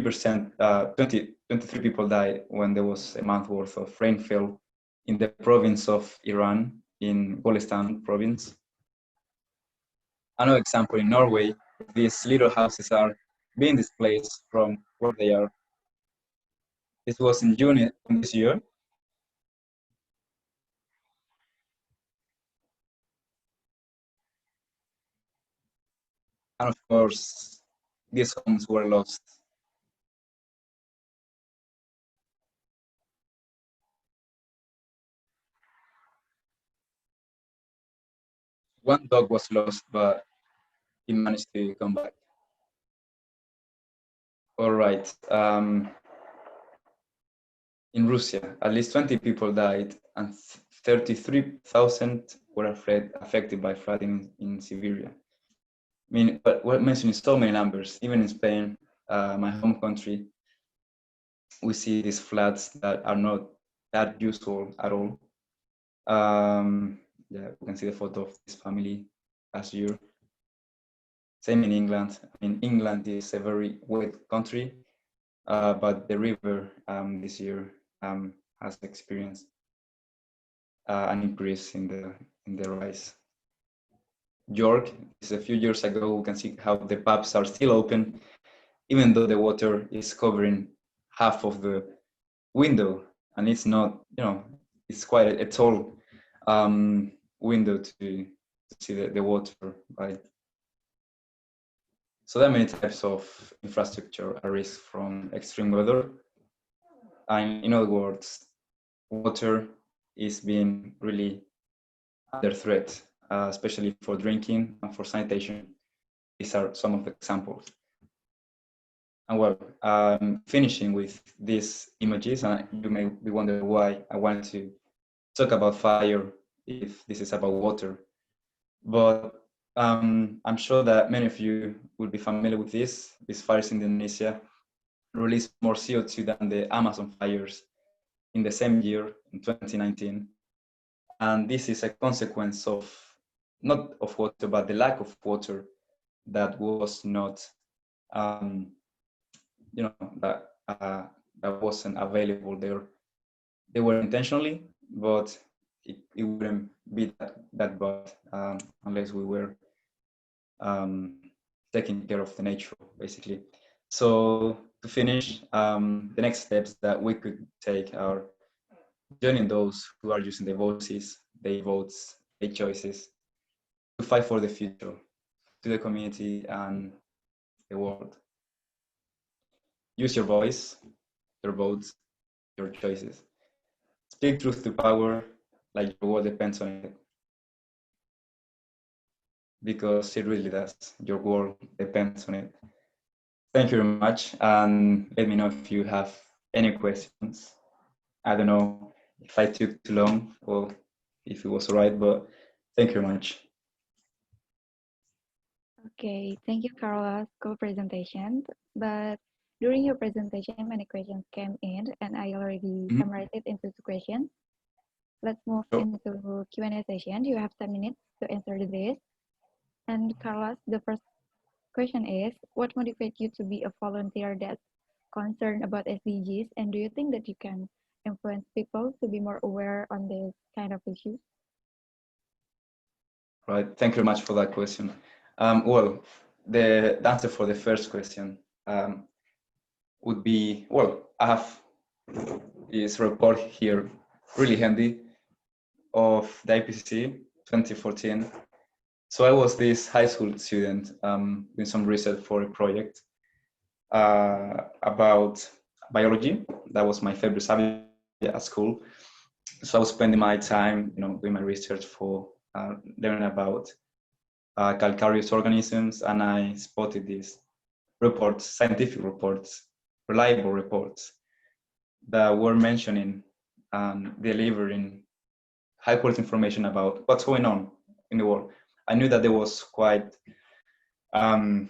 people died when there was a month worth of rainfall in the province of Iran, in Golestan province. Another example in Norway, these little houses are being displaced from where they are. This was in June in this year. And of course, these homes were lost. One dog was lost, but he managed to come back. All right. In Russia, at least 20 people died and 33,000 were affected by flooding in Siberia. I mean, but we're mentioning so many numbers. Even in Spain, my home country, we see these floods that are not that usual at all. Yeah, we can see the photo of this family last year. Same in England. I mean, England is a very wet country, but the river this year has experienced an increase in the rise. York, is a few years ago, we can see how the pubs are still open, even though the water is covering half of the window, and it's not, it's quite a tall window to see the water, right? So there are many types of infrastructure at risk from extreme weather. And in other words, water is being really under threat, especially for drinking and for sanitation. These are some of the examples. And well, finishing with these images, and you may be wondering why I wanted to talk about fire if this is about water. But I'm sure that many of you will be familiar with this. These fires in Indonesia released more CO2 than the Amazon fires in the same year, in 2019. And this is a consequence of, not of water, but the lack of water that was not, that wasn't available there. They were intentionally, but it wouldn't be that bad unless we were taking care of the nature, basically. So to finish, the next steps that we could take are joining those who are using their voices, their votes, their choices to fight for the future, to the community and the world. Use your voice, your votes, your choices. Speak truth to power, like your world depends on it. Because it really does. Your world depends on it. Thank you very much. And let me know if you have any questions. I don't know if I took too long or if it was all right, but thank you very much. Okay, thank you, Carlos. Cool presentation. But during your presentation, many questions came in, and I already summarized it into two questions. Let's move into Q&A session. You have 10 minutes to answer this. And Carlos, the first question is, what motivates you to be a volunteer that's concerned about SDGs? And do you think that you can influence people to be more aware on this kind of issues? Right, thank you very much for that question. Well, the answer for the first question, would be, well, I have this report here, really handy, of the IPCC 2014. So I was this high school student doing some research for a project about biology. That was my favorite subject at school. So I was spending my time, doing my research for learning about calcareous organisms, and I spotted these reports, scientific reports, reliable reports that were mentioning and delivering high quality information about what's going on in the world. I knew that there was quite a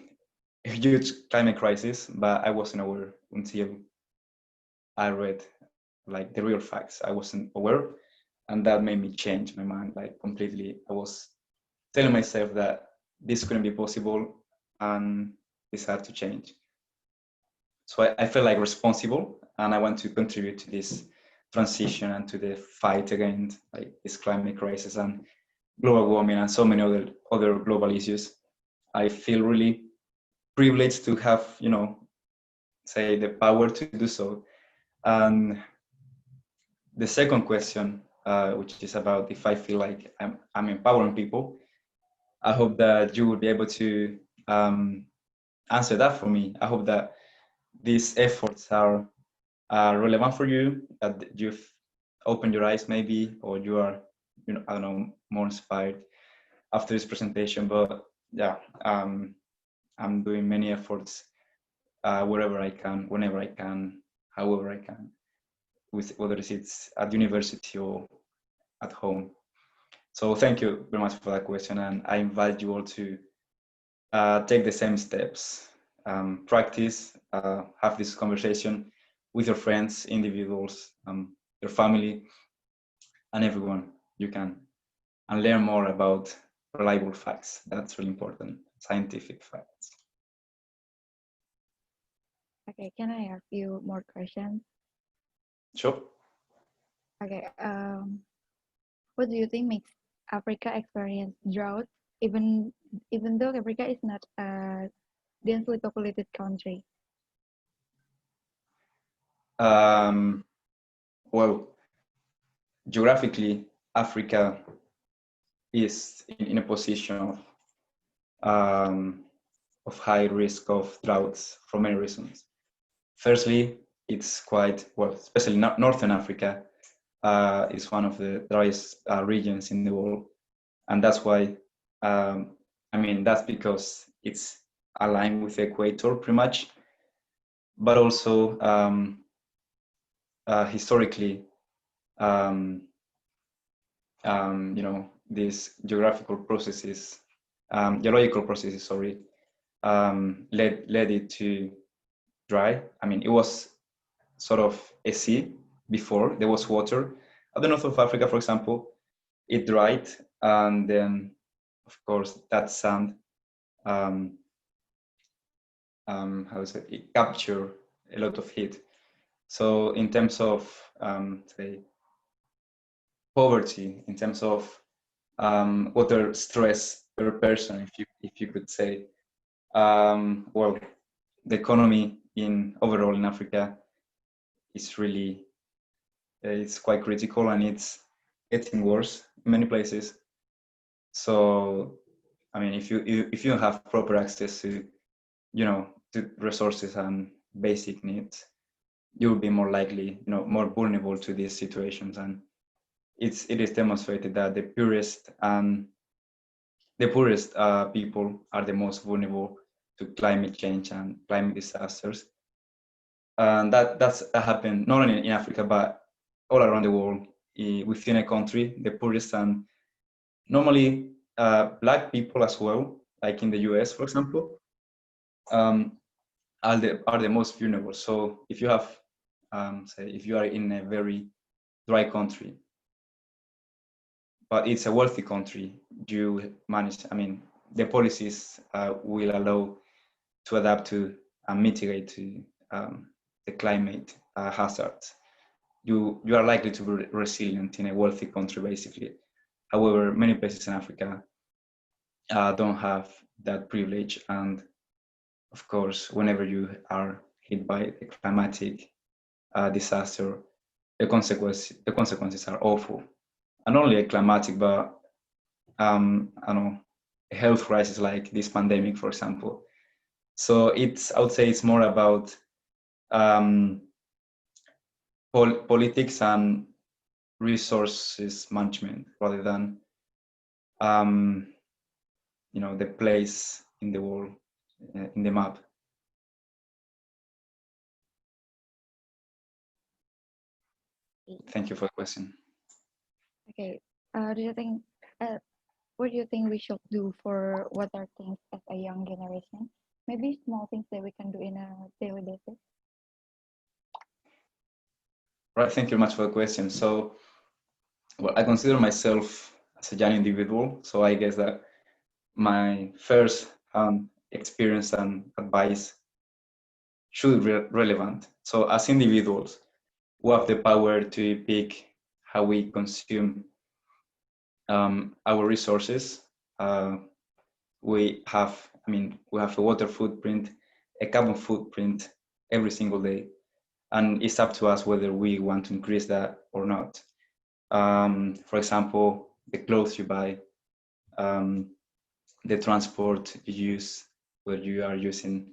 huge climate crisis, but I wasn't aware until I read like the real facts. I wasn't aware, and that made me change my mind like completely. I was telling myself that this couldn't be possible, and this had to change. So I felt like responsible, and I want to contribute to this transition and to the fight against like this climate crisis and global warming and so many other global issues. I feel really privileged to have, say the power to do so. And the second question, which is about if I feel like I'm empowering people, I hope that you will be able to answer that for me. I hope that these efforts are relevant for you, that you've opened your eyes maybe, or you are, I don't know, more inspired after this presentation. But yeah, I'm doing many efforts wherever I can, whenever I can, however I can, with whether it's at university or at home. So thank you very much for that question, and I invite you all to take the same steps, practice, have this conversation with your friends, individuals, your family, and everyone you can, and learn more about reliable facts. That's really important, scientific facts. Okay, can I ask you more questions? Sure. Okay, what do you think makes Africa experience drought, even though Africa is not a densely populated country? Well, geographically, Africa is in a position of high risk of droughts for many reasons. Firstly, it's quite, well, especially Northern Africa is one of the driest regions in the world. And that's why, that's because it's aligned with the equator pretty much, but also historically, these geographical processes, geological processes, sorry, led it to dry. It was sort of a sea before, there was water. At the north of Africa, for example, it dried, and then, of course, that sand, it captured a lot of heat. So in terms of, say, poverty, in terms of water stress per person, if you could say, well, the economy overall in Africa is really, it's quite critical, and it's getting worse in many places. So, if you don't have proper access to, to resources and basic needs, you will be more likely, more vulnerable to these situations. And it is demonstrated that the poorest people are the most vulnerable to climate change and climate disasters. And that happened not only in Africa, but all around the world. Within a country, the poorest and normally Black people as well, like in the US, for example, are the most vulnerable. So if you have, say, if you are in a very dry country, but it's a wealthy country, you manage, the policies will allow to adapt to and mitigate to the climate hazards. You are likely to be resilient in a wealthy country, basically. However, many places in Africa don't have that privilege. And of course, whenever you are hit by a climatic disaster, the consequences are awful. And not only a climatic, but I don't know, a health crisis like this pandemic, for example. So I would say it's more about politics and resources management rather than the place in the world, in the map. Thank you for the question. Okay. Do you think what do you think we should do for water things as a young generation? Maybe small things that we can do in a daily basis. Right. Thank you very much for the question. So, well, I consider myself as a young individual. So I guess that my first experience and advice should be relevant. So as individuals, we have the power to pick how we consume our resources. We have a water footprint, a carbon footprint every single day, and it's up to us whether we want to increase that or not. For example, the clothes you buy, the transport you use, whether you are using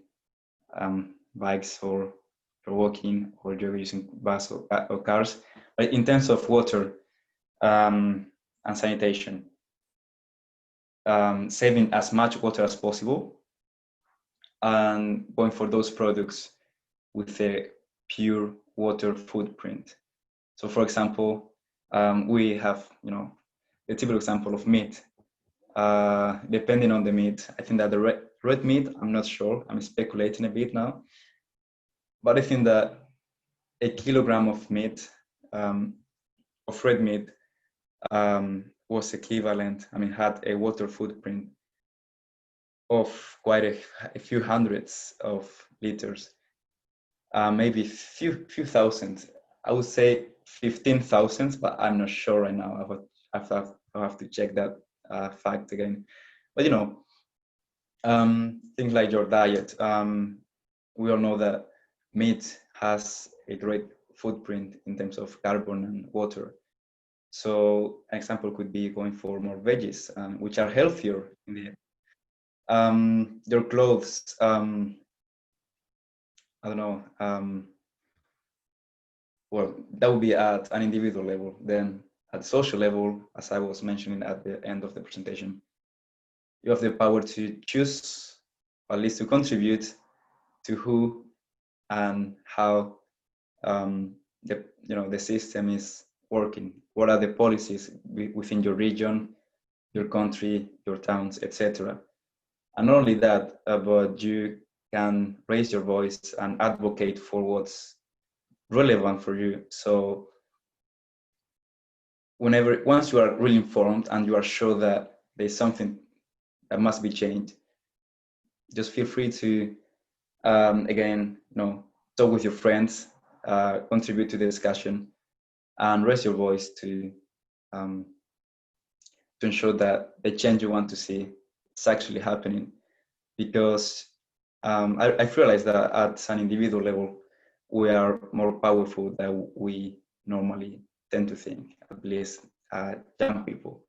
bikes or you're walking or you're using bus or cars. But in terms of water and sanitation, saving as much water as possible and going for those products with a pure water footprint. So for example, we have, the typical example of meat. Depending on the meat, I think that the red meat, I'm not sure, I'm speculating a bit now, but I think that a kilogram of meat, of red meat, was equivalent, had a water footprint of quite a few hundreds of liters, maybe few thousand. I would say 15,000, but I'm not sure right now. I have to check that fact again. But things like your diet. We all know that meat has a great footprint in terms of carbon and water. So an example could be going for more veggies, which are healthier in the your clothes. I don't know. Well, that would be at an individual level. Then at social level, as I was mentioning at the end of the presentation, you have the power to choose, or at least to contribute to who and how the system is working. What are the policies within your region, your country, your towns, etc. And not only that, but you can raise your voice and advocate for what's relevant for you. So once you are really informed and you are sure that there's something that must be changed, just feel free to again, talk with your friends, contribute to the discussion, and raise your voice to ensure that the change you want to see is actually happening. Because I've realized that at an individual level, we are more powerful than we normally tend to think, at least young people.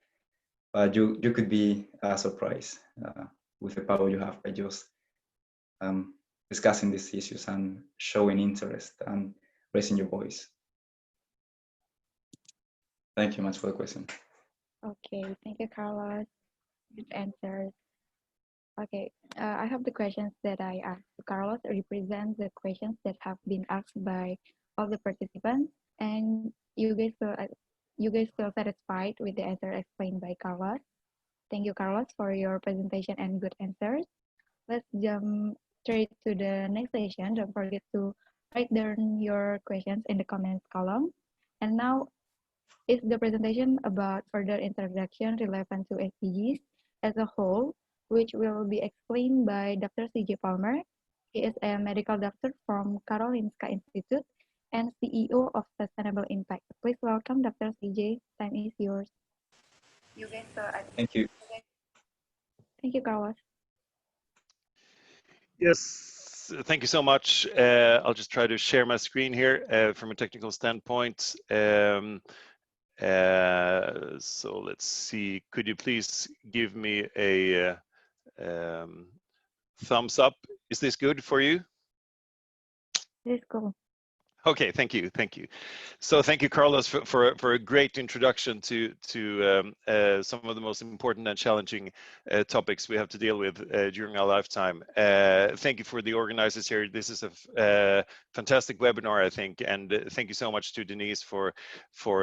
But you could be surprised with the power you have by just discussing these issues and showing interest and raising your voice. Thank you much for the question. Okay, thank you, Carlos. Good answers. Okay, I have the questions that I asked. Carlos represent the questions that have been asked by all the participants, and you guys feel satisfied with the answer explained by Carlos. Thank you, Carlos, for your presentation and good answers. Let's jump straight to the next session. Don't forget to write down your questions in the comments column. And now is the presentation about further introduction relevant to SDGs as a whole, which will be explained by Dr. C.J. Palmer. He is a medical doctor from Karolinska Institute and CEO of Sustainable Impact. Please welcome Dr. C.J. Time is yours. Thank you. Thank you, Carlos. Yes, thank you so much. I'll just try to share my screen here from a technical standpoint. So let's see, could you please give me a thumbs up? Is this good for you? This is cool. Okay, thank you, thank you. So thank you, Carlos, for a great introduction to some of the most important and challenging topics we have to deal with during our lifetime. Thank you for the organizers here. This is a fantastic webinar, I think, and thank you so much to Denise for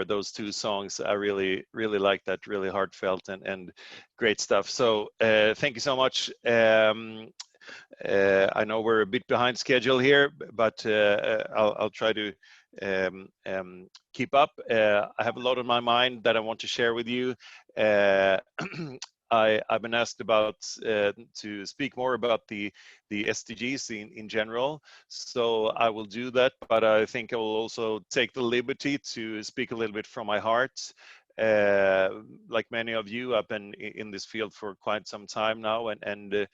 those two songs. I really like that, really heartfelt and great stuff. So thank you so much. I know we're a bit behind schedule here, but I'll try to keep up. I have a lot on my mind that I want to share with you. I've been asked about to speak more about the SDGs in general, so I will do that, but I think I will also take the liberty to speak a little bit from my heart. Like many of you, I've been in this field for quite some time now, and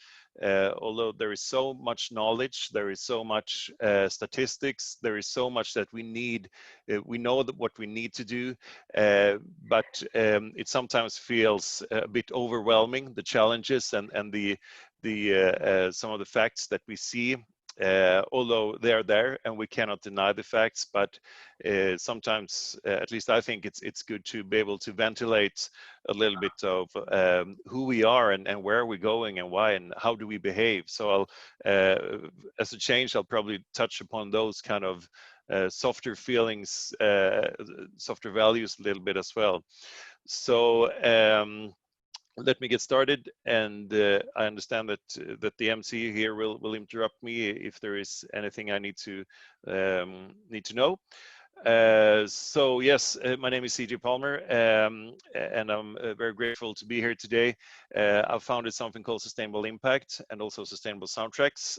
although there is so much knowledge, there is so much statistics, there is so much that we need, we know that what we need to do, but it sometimes feels a bit overwhelming, the challenges and the some of the facts that we see. Although they are there and we cannot deny the facts, but sometimes, at least I think it's good to be able to ventilate a little bit of who we are and where are we going and why and how do we behave. So I'll, as a change, I'll probably touch upon those kind of softer feelings, softer values a little bit as well. So let me get started, and I understand that the MC here will interrupt me if there is anything I need to know. So yes, my name is CJ Palmer, and I'm very grateful to be here today. I've founded something called Sustainable Impact and also Sustainable Soundtracks.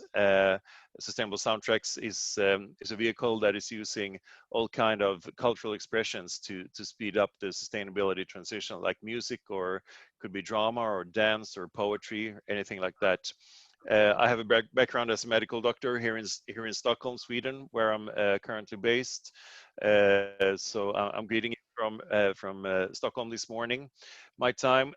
Sustainable Soundtracks is a vehicle that is using all kind of cultural expressions to speed up the sustainability transition, like music, or could be drama or dance or poetry, or anything like that. I have a background as a medical doctor here in Stockholm, Sweden, where I'm currently based. So I'm greeting you from Stockholm this morning, my time.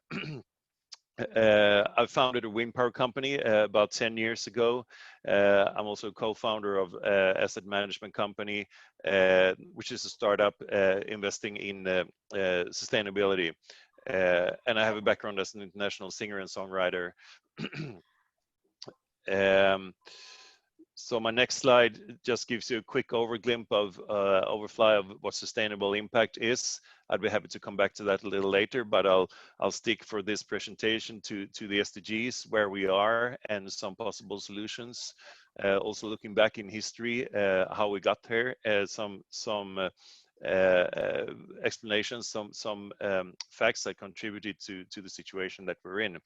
I founded a wind power company about 10 years ago. I'm also a co-founder of asset management company, which is a startup investing in sustainability. And I have a background as an international singer and songwriter. So my next slide just gives you a quick overfly of what sustainable impact is. I'd be happy to come back to that a little later, but I'll stick for this presentation to the SDGs, where we are, and some possible solutions. Also looking back in history, how we got there, some explanations, some facts that contributed to the situation that we're in.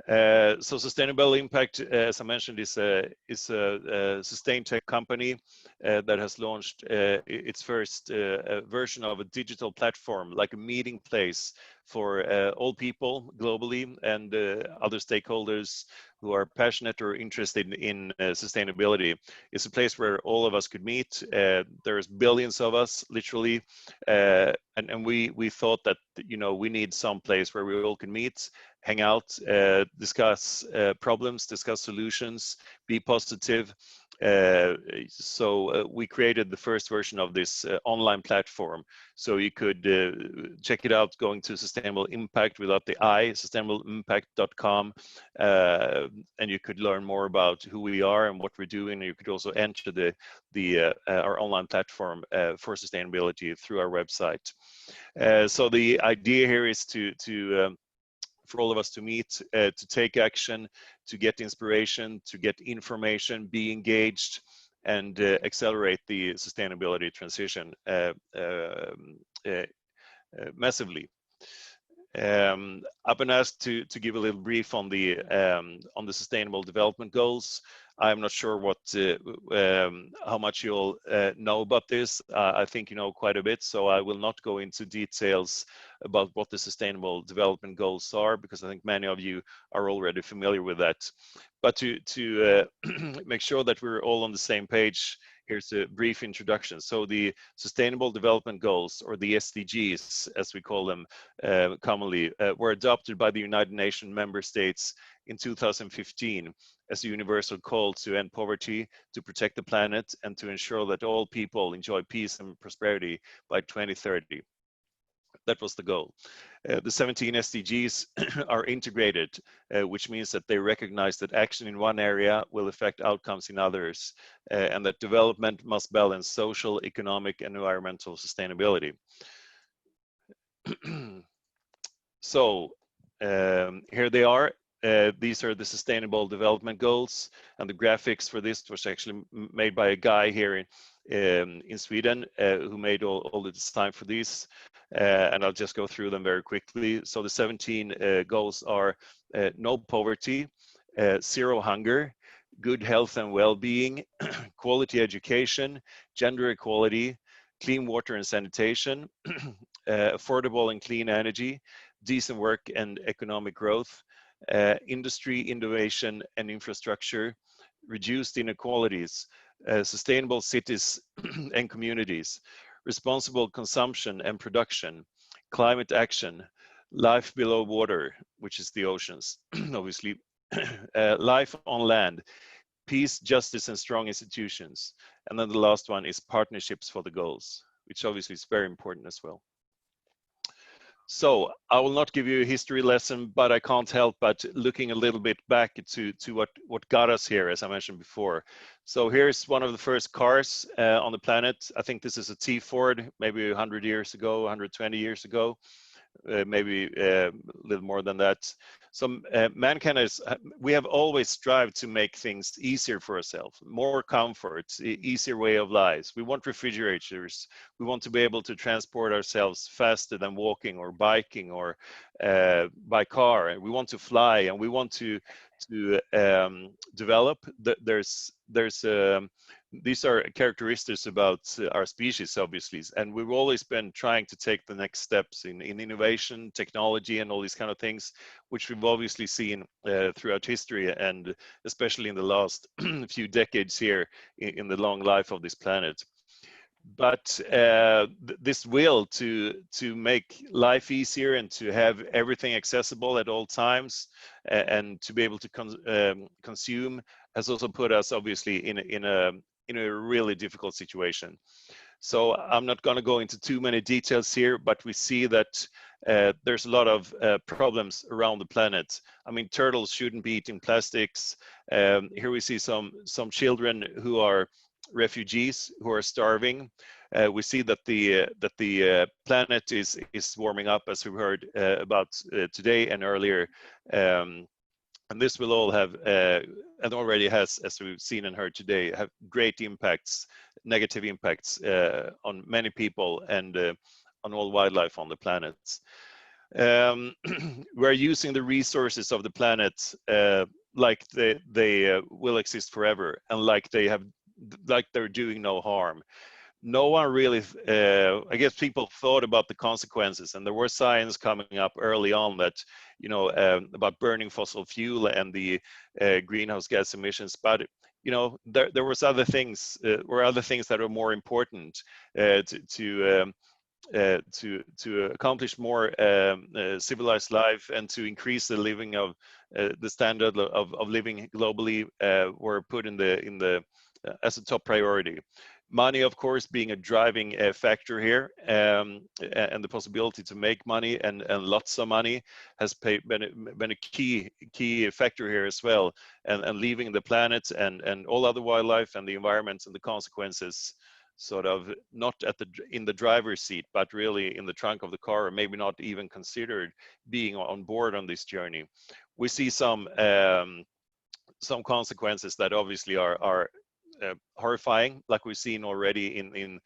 So sustainable impact, as I mentioned, is a sustained tech company that has launched its first version of a digital platform, like a meeting place for all people globally and other stakeholders who are passionate or interested in sustainability. It's a place where all of us could meet. There's billions of us, literally, and we thought that, you know, we need some place where we all can meet, hang out, discuss problems, discuss solutions, be positive. So we created the first version of this online platform. So you could check it out going to Sustainable Impact without the I, sustainableimpact.com, and you could learn more about who we are and what we're doing. And you could also enter our online platform for sustainability through our website. So the idea here is for all of us to meet, to take action, to get inspiration, to get information, be engaged, and accelerate the sustainability transition massively. I've been asked to give a little brief on the Sustainable Development Goals. I'm not sure what how much you'll know about this. I think you know quite a bit, so I will not go into details about what the Sustainable Development Goals are, because I think many of you are already familiar with that. But to make sure that we're all on the same page, here's a brief introduction. So the Sustainable Development Goals, or the SDGs, as we call them commonly, were adopted by the United Nations member states in 2015 as a universal call to end poverty, to protect the planet, and to ensure that all people enjoy peace and prosperity by 2030. That was the goal. The 17 SDGs are integrated, which means that they recognize that action in one area will affect outcomes in others, and that development must balance social, economic, and environmental sustainability. So here they are. These are the Sustainable Development Goals, and the graphics for this was actually made by a guy here in Sweden who made all the design for these. And I'll just go through them very quickly. So the 17 goals are no poverty, zero hunger, good health and well-being, quality education, gender equality, clean water and sanitation, affordable and clean energy, decent work and economic growth, industry, innovation and infrastructure, reduced inequalities, sustainable cities and communities, responsible consumption and production, climate action, life below water, which is the oceans, obviously, life on land, peace, justice, and strong institutions. And then the last one is partnerships for the goals, which obviously is very important as well. So I will not give you a history lesson, but I can't help but looking a little bit back to what got us here, as I mentioned before. So here's one of the first cars on the planet. I think this is a T Ford, maybe 100 years ago, 120 years ago. Maybe a little more than that. So mankind is, we have always strived to make things easier for ourselves, more comfort, easier way of lives. We want refrigerators. We want to be able to transport ourselves faster than walking or biking or by car. And we want to fly, and we want to develop. These are characteristics about our species, obviously, and we've always been trying to take the next steps in innovation, technology, and all these kind of things, which we've obviously seen throughout history, and especially in the last few decades here in the long life of this planet. But this will to make life easier and to have everything accessible at all times and to be able to consume has also put us obviously in a really difficult situation. So I'm not going to go into too many details here, but we see that there's a lot of problems around the planet. I mean, turtles shouldn't be eating plastics. Here we see some children who are refugees who are starving. We see that the planet is warming up, as we heard about today and earlier. And this will all have, and already has, as we've seen and heard today, have great impacts, negative impacts on many people and on all wildlife on the planet. We're using the resources of the planet like they will exist forever, and like they're doing no harm. No one really, I guess people thought about the consequences, and there was science coming up early on that, you know, about burning fossil fuel and the greenhouse gas emissions. But, you know, there was other things, other things that are more important to accomplish more civilized life and to increase the living of the standard of living globally were put in the as a top priority. Money, of course, being a driving factor here, and the possibility to make money and lots of money has been a key factor here as well. And leaving the planet and all other wildlife and the environment and the consequences sort of not in the driver's seat, but really in the trunk of the car, or maybe not even considered being on board on this journey. We see some consequences that obviously are horrifying, like we've seen already in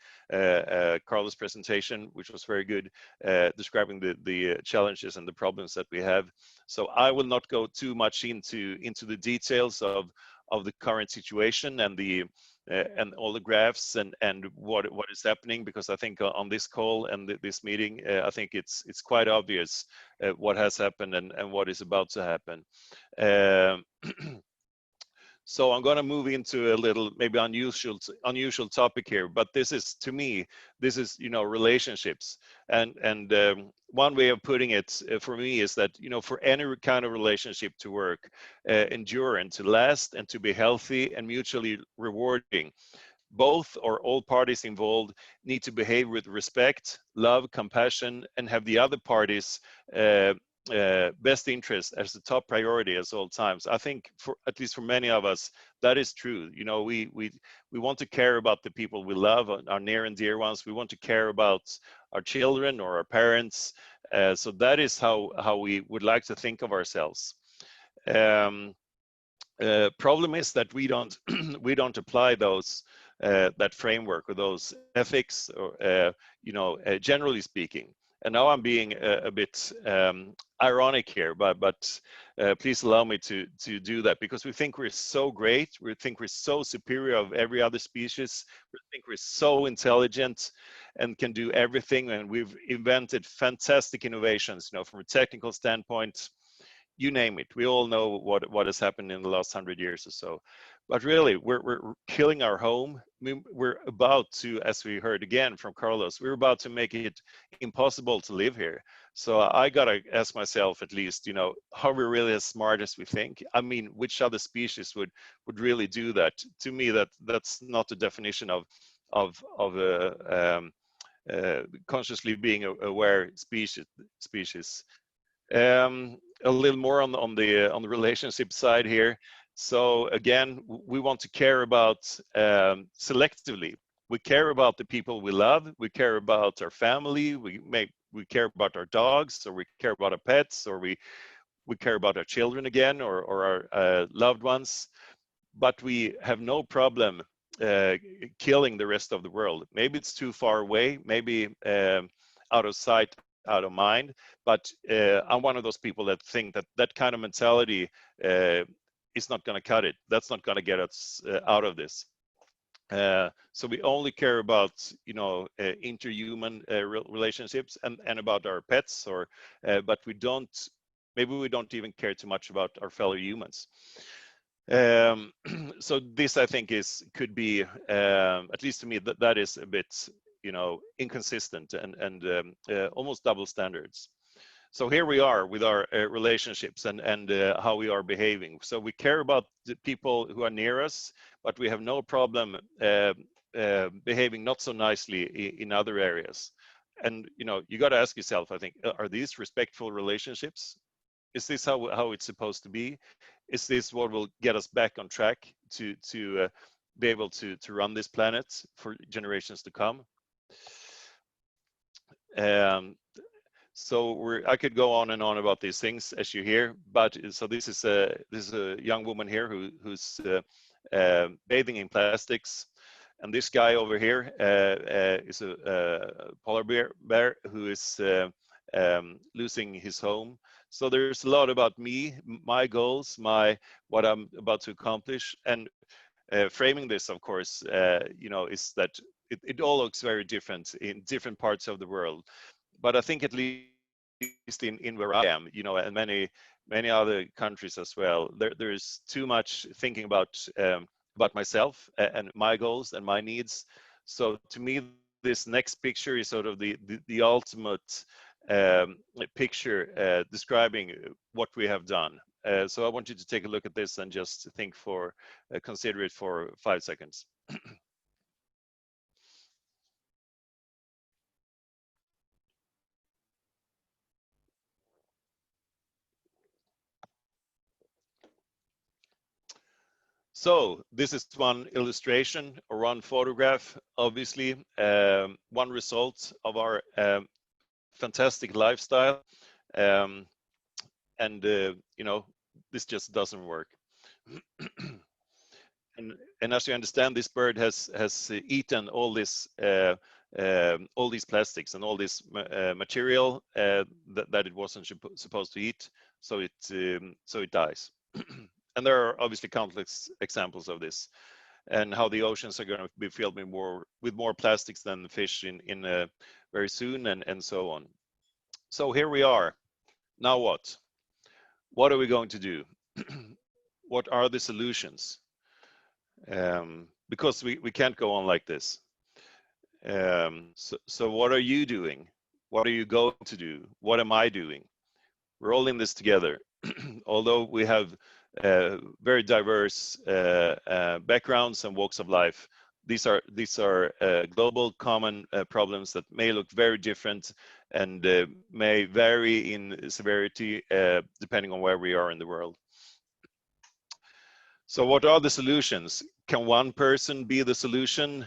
Carlos' presentation, which was very good, describing the challenges and the problems that we have. So I will not go too much into the details of of the current situation and all the graphs and what is happening, because I think on this call and this meeting, I think it's quite obvious what has happened and what is about to happen. So I'm going to move into a little maybe unusual topic here, but this is, to me, this is, you know, relationships. And one way of putting it for me is that, you know, for any kind of relationship to work, endure and to last and to be healthy and mutually rewarding, both or all parties involved need to behave with respect, love, compassion, and have the other parties' best interest as the top priority at all times. I think, for at least for many of us, that is true. You know, we want to care about the people we love, our near and dear ones. We want to care about our children or our parents. So that is how we would like to think of ourselves. Problem is that we don't we don't apply those that framework or those ethics, or you know, generally speaking. And now I'm being a bit ironic here, but please allow me to do that, because we think we're so great, we think we're so superior of every other species, we think we're so intelligent and can do everything, and we've invented fantastic innovations, you know, from a technical standpoint. You name it. We all know what has happened in the last 100 years or so. But really, we're killing our home. I mean, we're about to, as we heard again from Carlos, we're about to make it impossible to live here. So I gotta ask myself, at least, you know, are we really as smart as we think? I mean, which other species would really do that? To me, that's not the definition of consciously being aware species. A little more on the relationship side here. So again, we want to care about selectively. We care about the people we love. We care about our family. We care about our dogs, or we care about our pets, or we care about our children again, or our loved ones. But we have no problem killing the rest of the world. Maybe it's too far away. Maybe out of sight, out of mind, but I'm one of those people that think that kind of mentality is not going to cut it. That's not going to get us out of this. So we only care about, you know, interhuman relationships and about our pets, or but maybe we don't even care too much about our fellow humans. So this, I think, could be, at least to me, that is a bit, you know, inconsistent and almost double standards. So here we are with our relationships and how we are behaving. So we care about the people who are near us, but we have no problem behaving not so nicely in other areas. And, you know, you got to ask yourself, I think, are these respectful relationships? Is this how it's supposed to be? Is this what will get us back on track to be able to run this planet for generations to come? So I could go on and on about these things, as you hear, but so this is a young woman here who's bathing in plastics, and this guy over here is a polar bear who is losing his home. So there's a lot about me, my goals, what I'm about to accomplish, and framing this, of course, you know, is that it all looks very different in different parts of the world. But I think at least in where I am, you know, and many other countries as well, there's too much thinking about myself and my goals and my needs. So to me, this next picture is sort of the ultimate picture describing what we have done. So I want you to take a look at this and just consider it for 5 seconds. So this is one illustration or one photograph, obviously, one result of our fantastic lifestyle. And you know, this just doesn't work. And as you understand, this bird has eaten all these plastics and all this material that it wasn't supposed to eat, so it dies. And there are obviously countless examples of this, and how the oceans are going to be filled with more plastics than fish in very soon, and so on. So here we are. Now what? What are we going to do? What are the solutions? Because we can't go on like this. So what are you doing? What are you going to do? What am I doing? We're all in this together. Although we have very diverse backgrounds and walks of life, these are global common problems that may look very different and may vary in severity depending on where we are in the world. So what are the solutions? Can one person be the solution?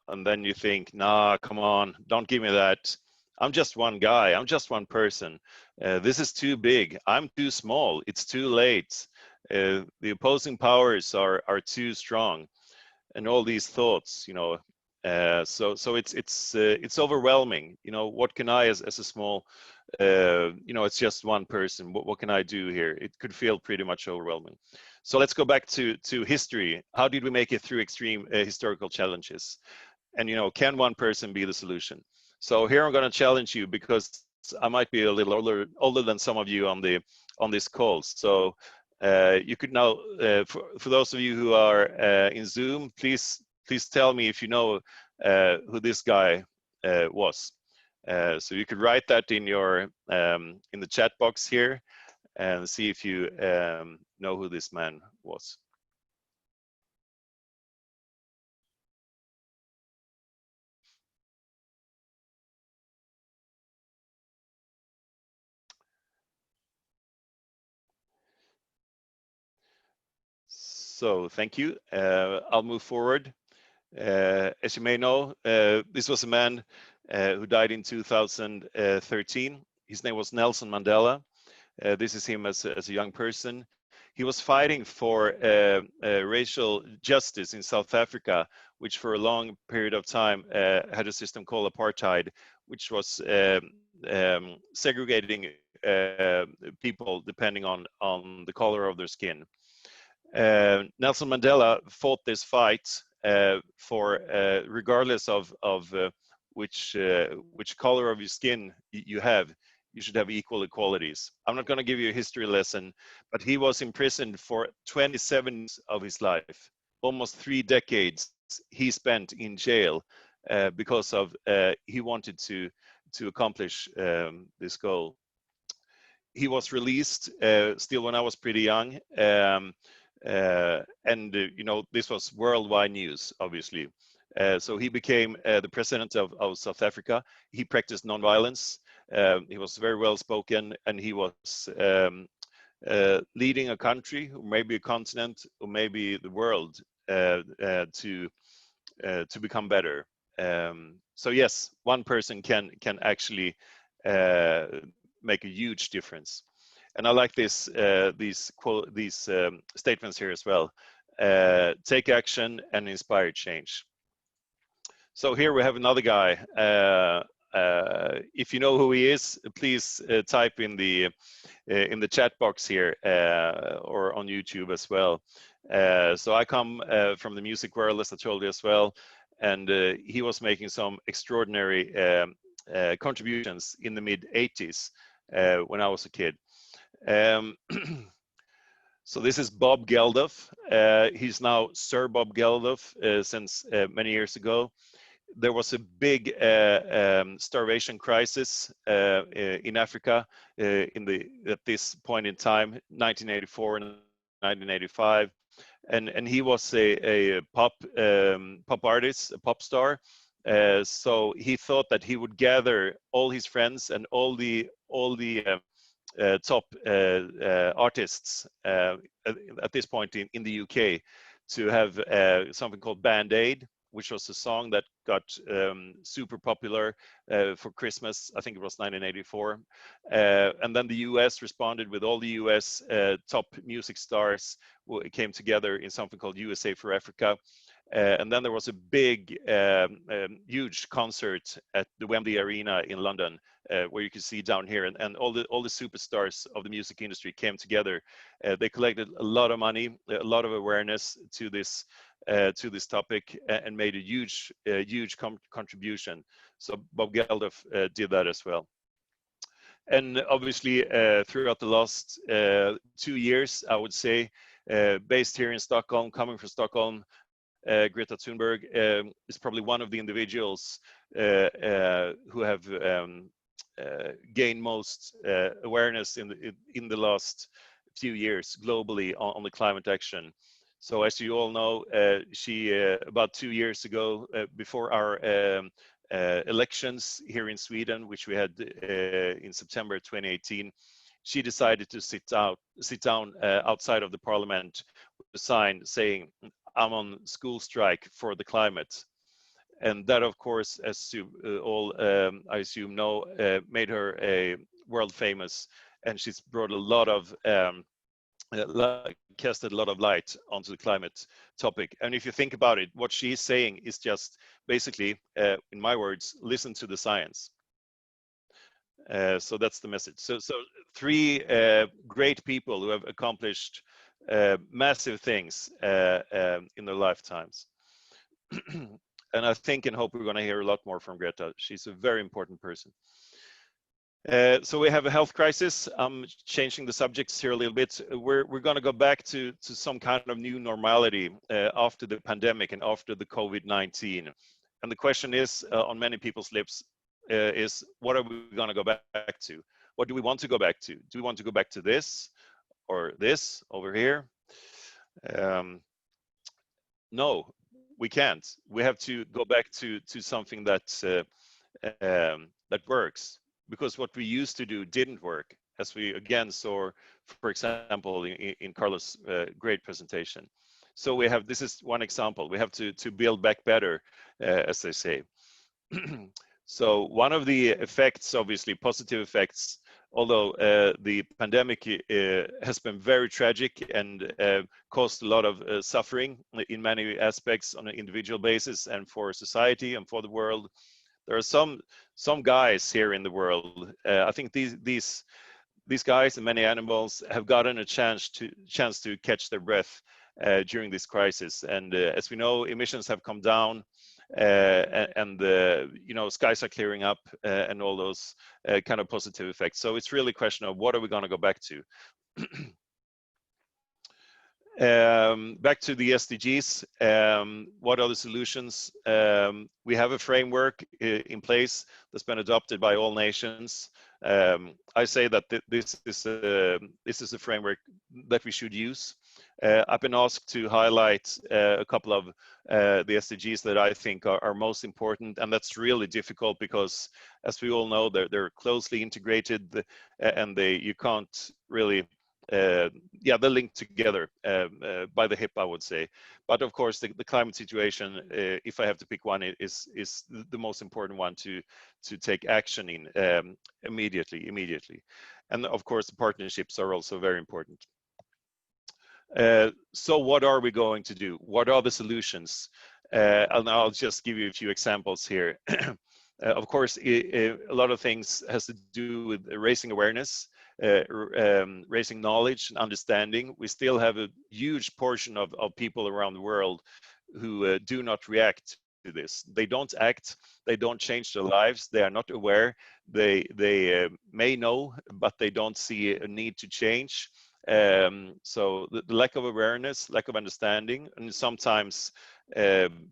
And then you think, nah, come on, don't give me that. I'm just one guy, I'm just one person. This is too big, I'm too small, it's too late. The opposing powers are too strong, and all these thoughts, so it's overwhelming. What can I, as a small, it's just one person. What can I do here? It could feel pretty much overwhelming. So let's go back to history. How did we make it through extreme historical challenges? And can one person be the solution? So here I'm going to challenge you, because I might be a little older than some of you on this call. So you could now, for those of you who are in Zoom, please tell me if you know who this guy was. So you could write that in the chat box here, and see if you know who this man was. So thank you. I'll move forward. As you may know, this was a man who died in 2013. His name was Nelson Mandela. This is him as a young person. He was fighting for racial justice in South Africa, which for a long period of time had a system called apartheid, which was segregating people depending on the color of their skin. Nelson Mandela fought this fight for regardless of which color of your skin you have, you should have equal equalities. I'm not going to give you a history lesson, but he was imprisoned for 27 years of his life. Almost 3 decades he spent in jail because of he wanted to accomplish this goal. He was released still when I was pretty young. This was worldwide news, obviously. So he became the president of South Africa. He practiced nonviolence. He was very well spoken, and he was leading a country, or maybe a continent, or maybe the world to become better. So yes, one person can actually make a huge difference. And I like these statements here as well. Take action and inspire change. So here we have another guy. If you know who he is, please type in the chat box here or on YouTube as well. So I come from the music world, as I told you as well, and he was making some extraordinary contributions in the mid 80s when I was a kid. So this is Bob Geldof. He's now Sir Bob Geldof since many years ago. There was a big starvation crisis in Africa at this point in time, 1984 and 1985, and he was a pop artist, a pop star. So he thought that he would gather all his friends and all the top artists at this point in the UK to have something called Band Aid, which was a song that got super popular for Christmas. I think it was 1984. And then the US responded with all the US top music stars who came together in something called USA for Africa. And then there was a big, huge concert at the Wembley Arena in London, where you can see down here, and all the superstars of the music industry came together. They collected a lot of money, a lot of awareness to this topic, and made a huge contribution. So Bob Geldof did that as well. And obviously, throughout the last 2 years, I would say, based here in Stockholm, coming from Stockholm, Greta Thunberg is probably one of the individuals who have gained most awareness in the last few years globally on the climate action. So as you all know, she about 2 years ago, before our elections here in Sweden, which we had in September 2018, she decided to sit down outside of the parliament with a sign saying, "I'm on school strike for the climate." And that, of course, as you all, I assume, know, made her a world famous, and she's brought a lot of casted a lot of light onto the climate topic. And if you think about it, what she's saying is just basically, in my words, listen to the science. So that's the message. So 3 great people who have accomplished massive things in their lifetimes. And I think and hope we're going to hear a lot more from Greta. She's a very important person. So we have a health crisis. I'm changing the subjects here a little bit. We're going to go back to some kind of new normality after the pandemic and after the COVID-19. And the question is on many people's lips is, what are we going to go back to? What do we want to go back to? Do we want to go back to this or this over here? No, we can't. We have to go back to something that works, because what we used to do didn't work, as we again saw, for example, in Carlos' great presentation. So we have, this is one example. We have to build back better, as they say. So one of the effects, obviously positive effects, although the pandemic has been very tragic and caused a lot of suffering in many aspects on an individual basis and for society and for the world. There are some guys here in the world. I think these guys and many animals have gotten a chance to catch their breath during this crisis. And as we know, emissions have come down, and skies are clearing up, and all those kind of positive effects. So it's really a question of what are we going to go back to. Back to the SDGs, what are the solutions? We have a framework in place that's been adopted by all nations. I say that this is a framework that we should use. I've been asked to highlight a couple of the SDGs that I think are most important, and that's really difficult because, as we all know, they're closely integrated, and you can't really they're linked together by the hip, I would say. But of course, the climate situation, if I have to pick one, is the most important one to take action in immediately. And of course, the partnerships are also very important. So what are we going to do? What are the solutions? And I'll just give you a few examples here. Of course, a lot of things has to do with raising awareness, raising knowledge and understanding. We still have a huge portion of people around the world who do not react to this. They don't act, they don't change their lives, they are not aware, they may know, but they don't see a need to change. So the lack of awareness, lack of understanding, and sometimes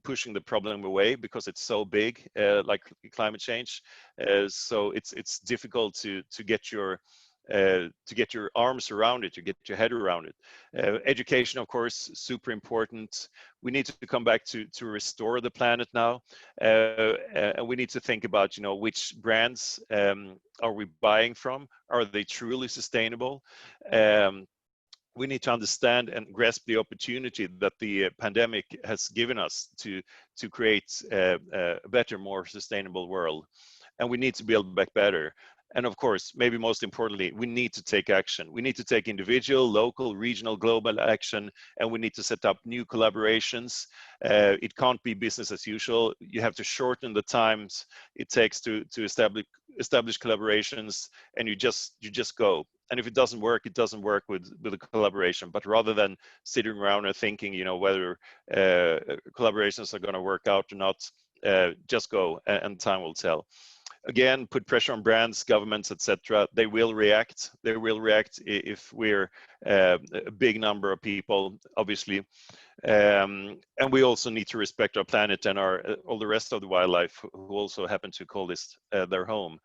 pushing the problem away because it's so big, like climate change. So it's difficult to get your arms around it, to get your head around it. Education, of course, super important. We need to come back to restore the planet now, and we need to think about, which brands are we buying from? Are they truly sustainable? We need to understand and grasp the opportunity that the pandemic has given us to create a better, more sustainable world. And we need to build back better. And of course, maybe most importantly, we need to take action. We need to take individual, local, regional, global action, and we need to set up new collaborations. It can't be business as usual. You have to shorten the times it takes to establish collaborations, and you just go. And if it doesn't work, it doesn't work with a collaboration. But rather than sitting around and thinking, you know, whether collaborations are going to work out or not, just go, and time will tell. Again, put pressure on brands, governments, etc. They will react. They will react if we're a big number of people, obviously. And we also need to respect our planet and all the rest of the wildlife who also happen to call this their home.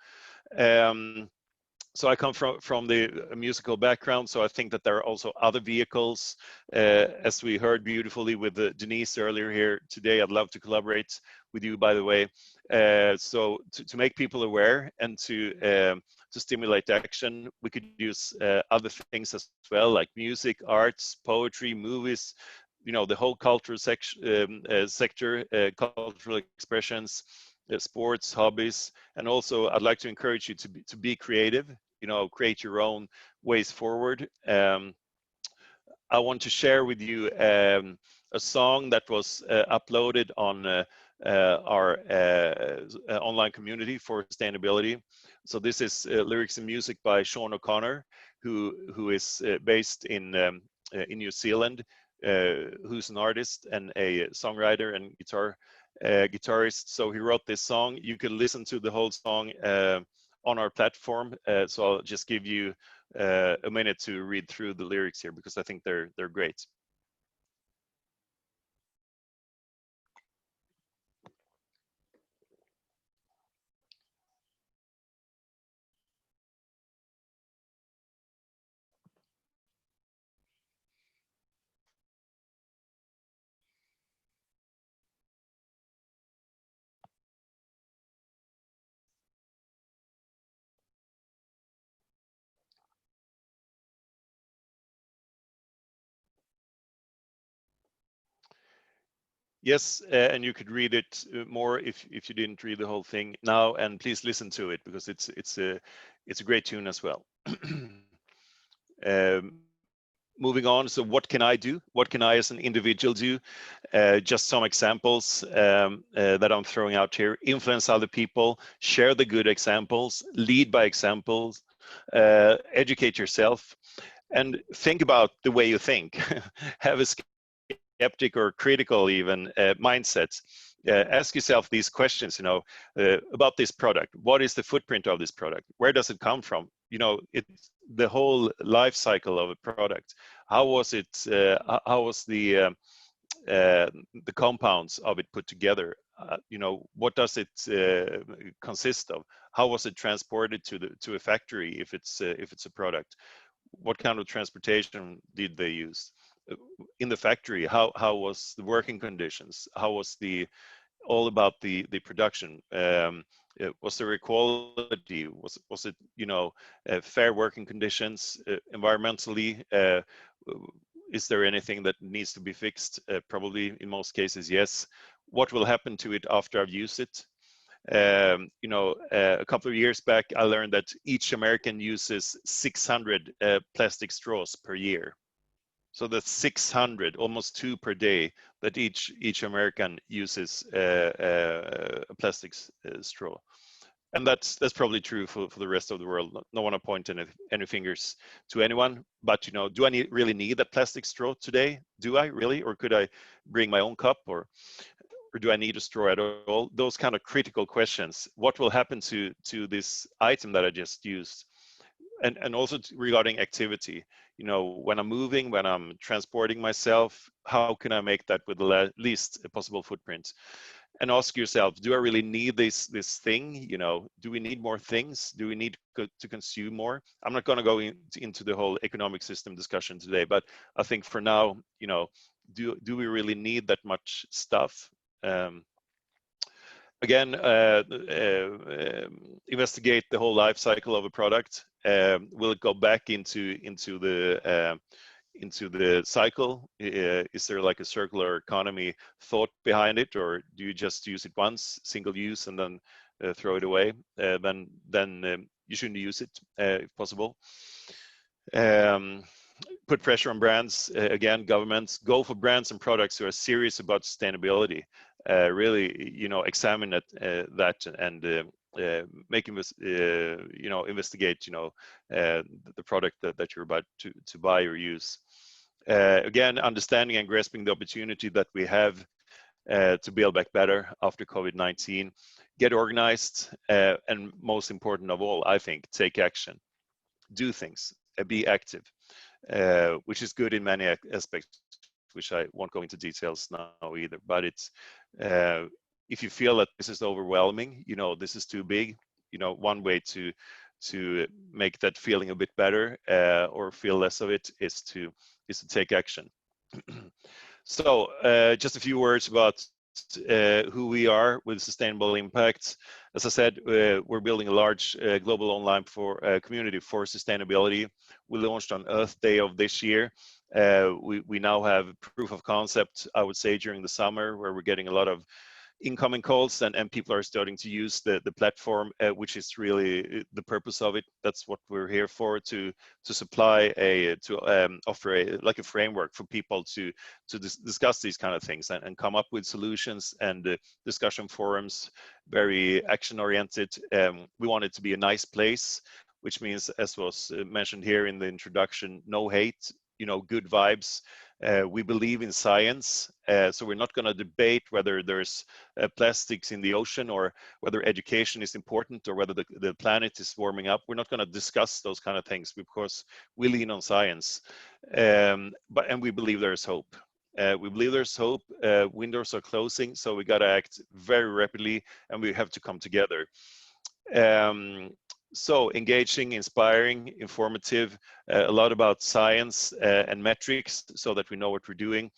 So I come from the musical background, so I think that there are also other vehicles. As we heard beautifully with Denise earlier here today, I'd love to collaborate with you, by the way. So to make people aware and to stimulate action, we could use other things as well, like music, arts, poetry, movies, you know, the whole cultural sector, cultural expressions, sports, hobbies, and also I'd like to encourage you to be creative. You know, create your own ways forward. I want to share with you a song that was uploaded on our online community for sustainability. So this is lyrics and music by Sean O'Connor, who is based in New Zealand, who's an artist and a songwriter and guitarist. So he wrote this song. You can listen to the whole song on our platform. So I'll just give you a minute to read through the lyrics here because I think they're great. Yes, and you could read it more if you didn't read the whole thing now, and please listen to it because it's a great tune as well. Moving on, so what can I do? What can I as an individual do? Just some examples that I'm throwing out here. Influence other people, share the good examples, lead by examples, educate yourself, and think about the way you think. Have a skeptic or critical even mindset. Ask yourself these questions, you know, about this product. What is the footprint of this product? Where does it come from? You know, it's the whole life cycle of a product. How was it? How was the compounds of it put together? You know, what does it consist of? How was it transported to a factory if it's a product? What kind of transportation did they use? In the factory, how was the working conditions? How was all about the production? Was there equality? Was it, you know, fair working conditions? Environmentally, is there anything that needs to be fixed? Probably in most cases, yes. What will happen to it after I've used it? You know, a couple of years back, I learned that each American uses 600 plastic straws per year. So that's 600, almost 2 per day, that each American uses a plastic straw. And that's probably true for the rest of the world. No one to point any fingers to anyone, but you know, do I really need a plastic straw today? Do I really, or could I bring my own cup, or do I need a straw at all? Those kind of critical questions. What will happen to this item that I just used? And also regarding activity, you know, when I'm moving, when I'm transporting myself, how can I make that with the least possible footprint? And ask yourself, do I really need this thing? You know, do we need more things? Do we need to consume more? I'm not going to go into the whole economic system discussion today, but I think for now, you know, do we really need that much stuff? Again, investigate the whole life cycle of a product. Will it go back into into the cycle? Is there like a circular economy thought behind it, or do you just use it once, single use, and then throw it away? Then you shouldn't use it if possible. Put pressure on brands. Again, governments, go for brands and products who are serious about sustainability. Really, examine that and make investigate, the product that you're about to buy or use. Again, understanding and grasping the opportunity that we have to build back better after COVID-19. Get organized, and most important of all, I think, take action. Do things, be active, which is good in many aspects, which I won't go into details now either. But it's if you feel that this is overwhelming, this is too big, one way to make that feeling a bit better, or feel less of it, is to take action. So just a few words about who we are with Sustainable Impact. As I said, we're building a large global online community for sustainability. We launched on Earth Day of this year. We now have proof of concept, I would say, during the summer, where we're getting a lot of incoming calls, and people are starting to use the platform, which is really the purpose of it. That's what we're here for, to supply offer a framework for people to discuss these kind of things and come up with solutions, and discussion forums, very action oriented. We want it to be a nice place, which means, as was mentioned here in the introduction, no hate, good vibes. We believe in science, so we're not going to debate whether there's plastics in the ocean, or whether education is important, or whether the planet is warming up. We're not going to discuss those kind of things, because we lean on science, and we believe there's hope. We believe there's hope. Windows are closing, so we got to act very rapidly, and we have to come together. So engaging, inspiring, informative, a lot about science and metrics, so that we know what we're doing.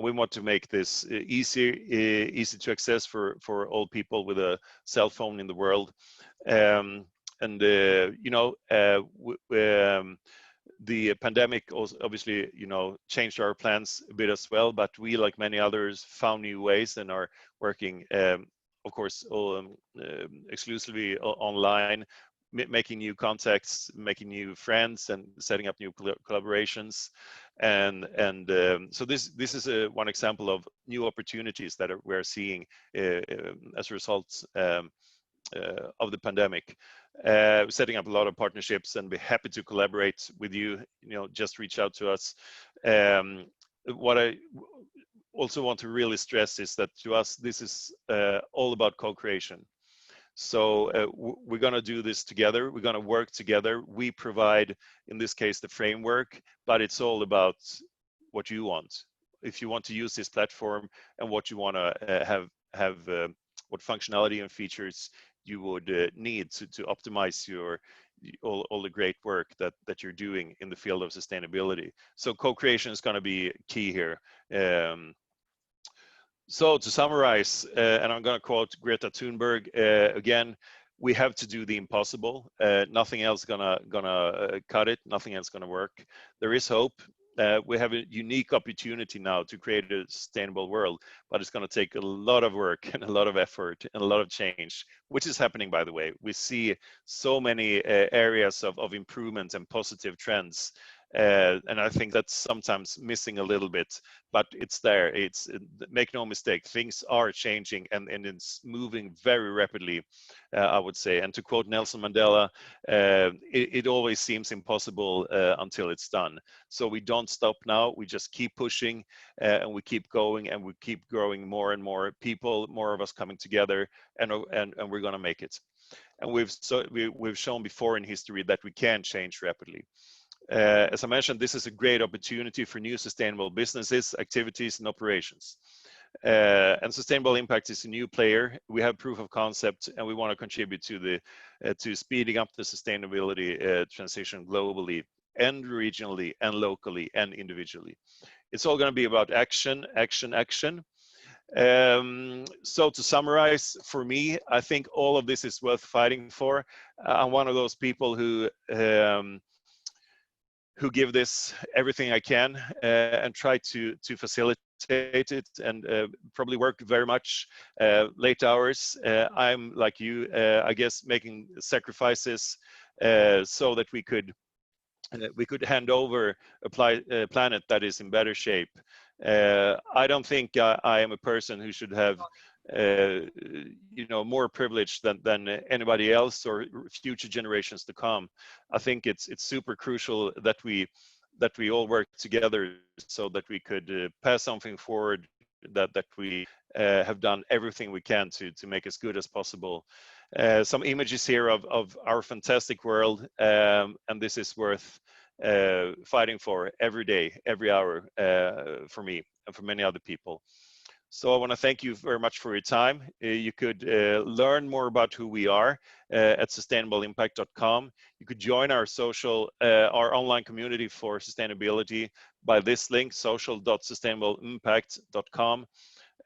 We want to make this easy to access for all people with a cell phone in the world. The pandemic also obviously, changed our plans a bit as well, but we, like many others, found new ways and are working, of course, exclusively online, making new contacts, making new friends, and setting up new collaborations. And so this is one example of new opportunities that we're seeing as a result of the pandemic. Setting up a lot of partnerships, and be happy to collaborate with you. Just reach out to us. What I also want to really stress is that, to us, this is all about co-creation. So we're going to do this together. We're going to work together. We provide, in this case, the framework, but it's all about what you want. If you want to use this platform, and what you want to have what functionality and features you would need to optimize all the great work that you're doing in the field of sustainability. So co-creation is going to be key here. So to summarize, and I'm going to quote Greta Thunberg again: we have to do the impossible. Nothing else gonna cut it. Nothing else gonna work. There is hope. We have a unique opportunity now to create a sustainable world, but it's going to take a lot of work and a lot of effort and a lot of change, which is happening, by the way. We see so many areas of improvement and positive trends. And I think that's sometimes missing a little bit, but it's there. Make no mistake, things are changing, and it's moving very rapidly, I would say. And to quote Nelson Mandela, it always seems impossible until it's done. So we don't stop now. We just keep pushing, and we keep going, and we keep growing more and more people, more of us coming together, and we're going to make it. And we've shown before in history that we can change rapidly. As I mentioned, this is a great opportunity for new sustainable businesses, activities, and operations. And Sustainable Impact is a new player. We have proof of concept, and we want to contribute to speeding up the sustainability transition globally, and regionally, and locally, and individually. It's all going to be about action, action, action. So to summarize, for me, I think all of this is worth fighting for. I'm one of those people who who give this everything I can and try to facilitate it and probably work very much late hours. I'm like you, I guess, making sacrifices so that we could hand over a planet that is in better shape. I don't think I am a person who should have more privilege than anybody else or future generations to come. I think it's super crucial that we all work together so that we could pass something forward that we have done everything we can to make as good as possible. Some images here of our fantastic world, and this is worth fighting for every day, every hour, for me and for many other people. So I want to thank you very much for your time. You could learn more about who we are at sustainableimpact.com. You could join our our online community for sustainability by this link, social.sustainableimpact.com.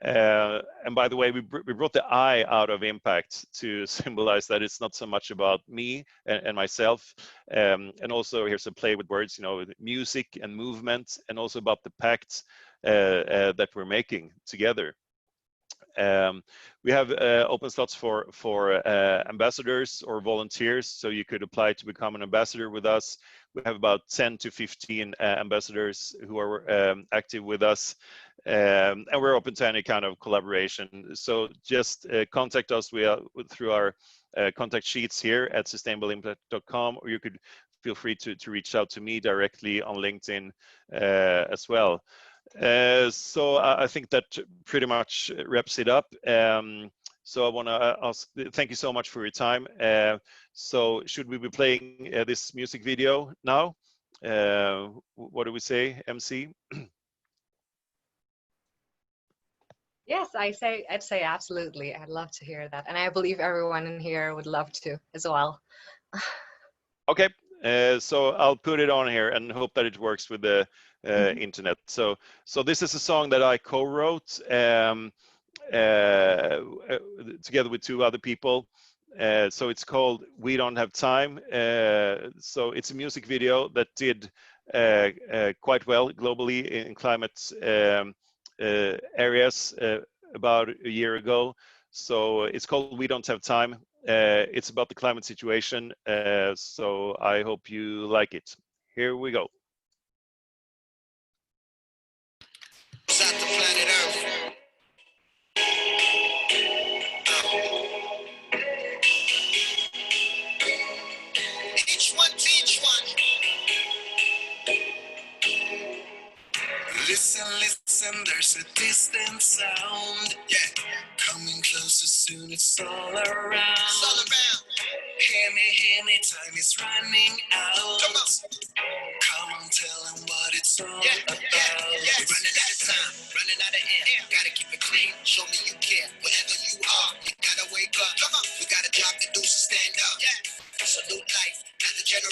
And by the way, we brought the I out of impact to symbolize that it's not so much about me and myself. And also here's a play with words, music and movement, and also about the pacts that we're making together. We have open slots for ambassadors or volunteers, so you could apply to become an ambassador with us. We have about 10 to 15 ambassadors who are active with us, and we're open to any kind of collaboration. So just contact us through our contact sheets here at sustainableimpact.com, or you could feel free to reach out to me directly on LinkedIn as well. So I think that pretty much wraps it up. So I want to thank you so much for your time. So should we be playing this music video now? What do we say, MC? Yes, I'd say absolutely. I'd love to hear that. And I believe everyone in here would love to as well. Okay, so I'll put it on here and hope that it works with the internet. So this is a song that I co-wrote together with two other people. So it's called "We Don't Have Time." So it's a music video that did quite well globally in climate areas about a year ago. So it's called "We Don't Have Time." It's about the climate situation. So I hope you like it. Here we go. Inside the planet Earth. Each one teach one. Listen, listen, there's a distant sound. Yeah, coming closer soon, it's all around. It's all around. Hear me, time is running out. Come on. Come on, tell them what it's all about. Yeah. We're running out of time, running out of air. Gotta keep it clean, show me you care. Wherever you are, you gotta wake up. Come on, we got a job to do, so stand up. Yeah. Salute life as a general.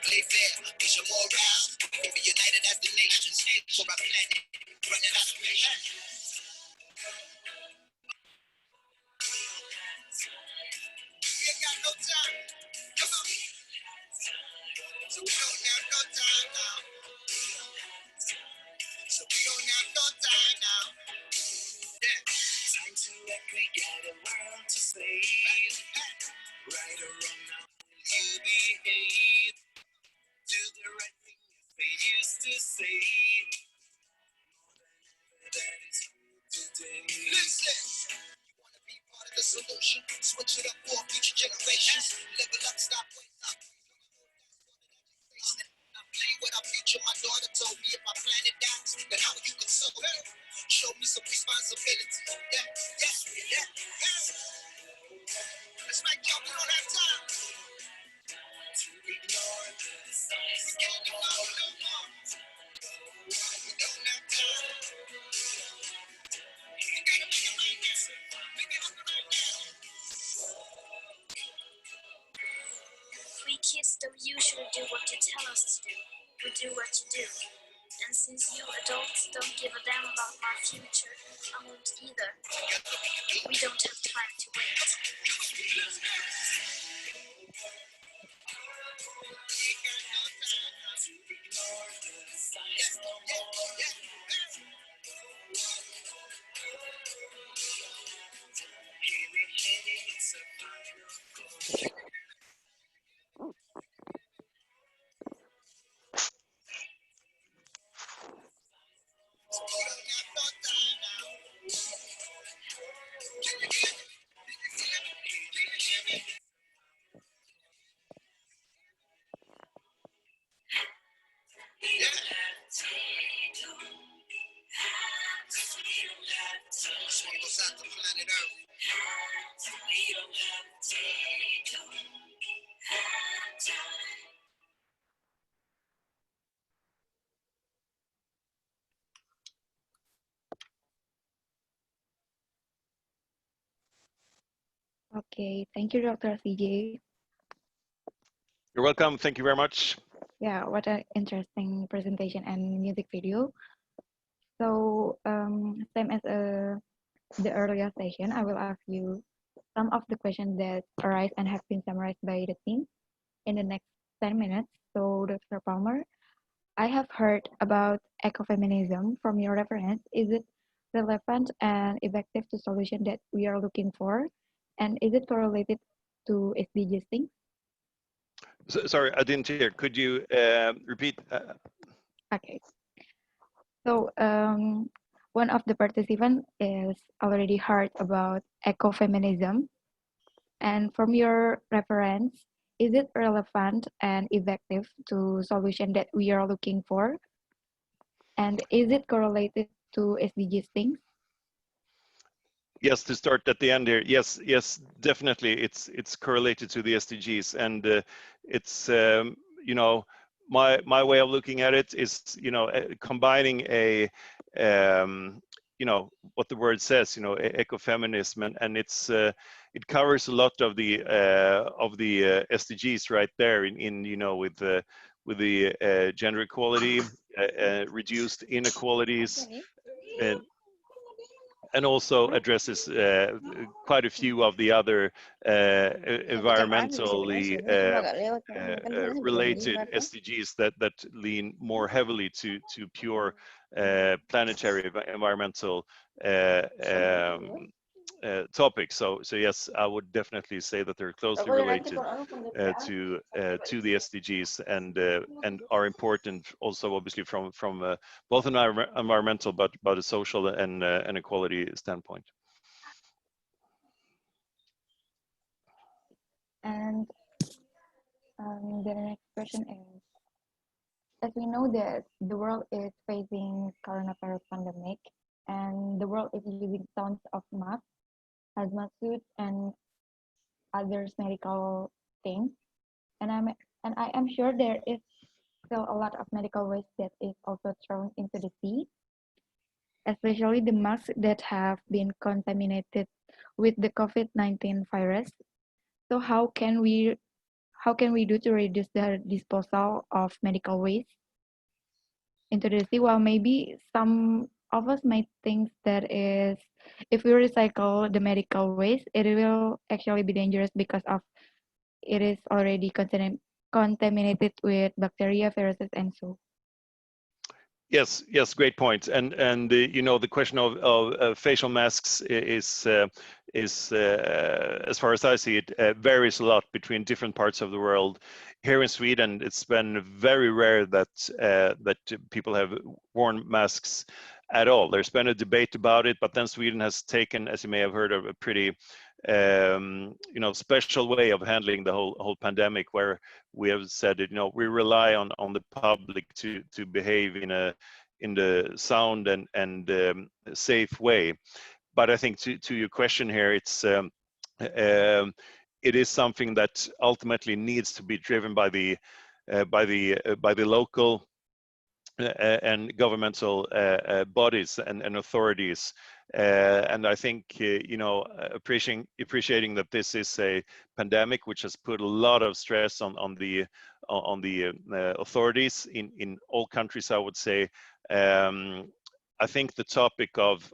Play fair, be your morale. We'll be united as the nations for our planet. Running out of patience. We ain't got no time. Come on. So we don't have no time now. So we don't have no time now. Yeah. Time to act, we got a world to save. Right or wrong now, will you behave? Do the right thing as they used to say. That is true today. Listen. You wanna be part of the solution? Switch it up for future generations. Level up, stop, wait, stop. I'm playing with our future. My daughter told me if I plan it down, then how you console her? Show me some responsibility. Yeah. That's right, y'all. We don't have time to ignore this. We can't ignore no more. We don't have time. We gotta make it right now. Make it right now. We kids don't usually do what you tell us to do. We do what you do. And since you adults don't give a damn about our future, I won't either. We don't have time to wait. Okay, thank you, Dr. CJ. You're welcome. Thank you very much. Yeah, what an interesting presentation and music video. So, same as the earlier session, I will ask you some of the questions that arise and have been summarized by the team in the next 10 minutes. So, Dr. Palmer, I have heard about ecofeminism from your reference. Is it relevant and effective to solution that we are looking for? And is it correlated to SDGs things? Sorry, I didn't hear. Could you repeat? Okay. So one of the participants is already heard about ecofeminism. And from your reference, is it relevant and effective to solution that we are looking for? And is it correlated to SDGs things? Yes, to start at the end here. Yes, yes, definitely. It's correlated to the SDGs, and it's you know, my way of looking at it is, you know, combining a you know, what the word says, you know, ecofeminism, and it's it covers a lot of the SDGs right there in you know, with the gender equality, reduced inequalities, and also addresses quite a few of the other environmentally related SDGs that lean more heavily to pure planetary environmental topics. So yes, I would definitely say that they're closely related to the SDGs, and are important also, obviously, from both an environmental but a social and an equality standpoint. And the next question is, as we know that the world is facing coronavirus pandemic, and the world is using tons of masks, hazmat suits, and others medical things, and I am sure there is still a lot of medical waste that is also thrown into the sea, especially the masks that have been contaminated with the COVID-19 virus. So how can we do to reduce the disposal of medical waste into the sea? Well, maybe some of us might think that is, if we recycle the medical waste, it will actually be dangerous because of it is already contaminated with bacteria, viruses, and so. Yes, yes, great point. And you know, the question of facial masks is as far as I see it, varies a lot between different parts of the world. Here in Sweden, it's been very rare that that people have worn masks at all. There's been a debate about it, but then Sweden has taken, as you may have heard, of a pretty you know, special way of handling the whole pandemic, where we have said that, you know, we rely on the public to behave in the sound and safe way. But I think to your question here, it's it is something that ultimately needs to be driven by the local and governmental bodies and authorities. And I think, you know, appreciating that this is a pandemic which has put a lot of stress on the authorities in all countries, I would say. I think the topic of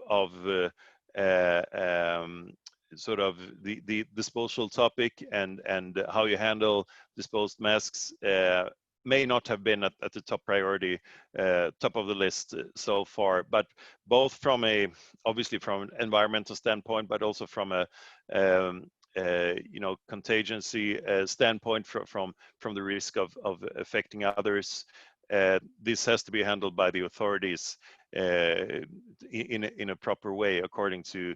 sort of the disposal topic and how you handle disposed masks may not have been at the top priority, top of the list so far. But both from obviously from an environmental standpoint, but also from a contingency standpoint from the risk of affecting others. This has to be handled by the authorities in a proper way according to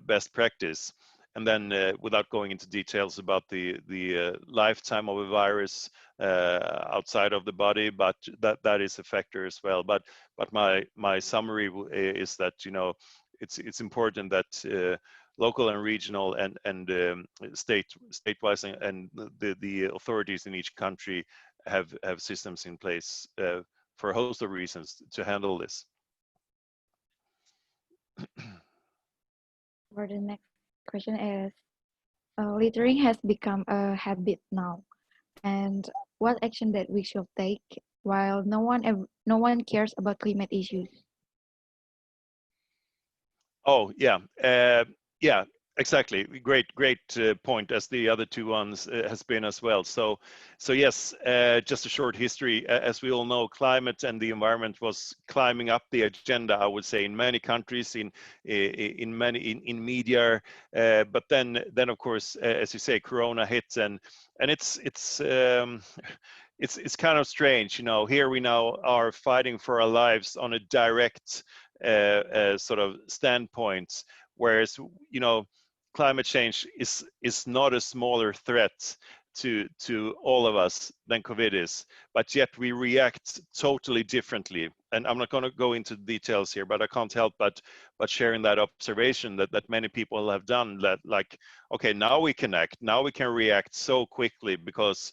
best practice. And then without going into details about the lifetime of a virus outside of the body, but that is a factor as well. But my summary is that it's important that local and regional and state-wise and the authorities in each country have systems in place for a host of reasons to handle this. For the next question is, littering has become a habit now, and what action that we should take while no one cares about climate issues? Oh yeah, yeah, exactly. Great point, as the other two ones has been as well. So yes, just a short history. As we all know, climate and the environment was climbing up the agenda, I would say, in many countries, in media. But then of course, as you say, Corona hit, and it's kind of strange. Here we now are fighting for our lives on a direct sort of standpoint, whereas climate change is not a smaller threat to all of us than COVID is, but yet we react totally differently. And I'm not going to go into details here, but I can't help but sharing that observation that many people have done, that like, okay, now we can act, now we can react so quickly because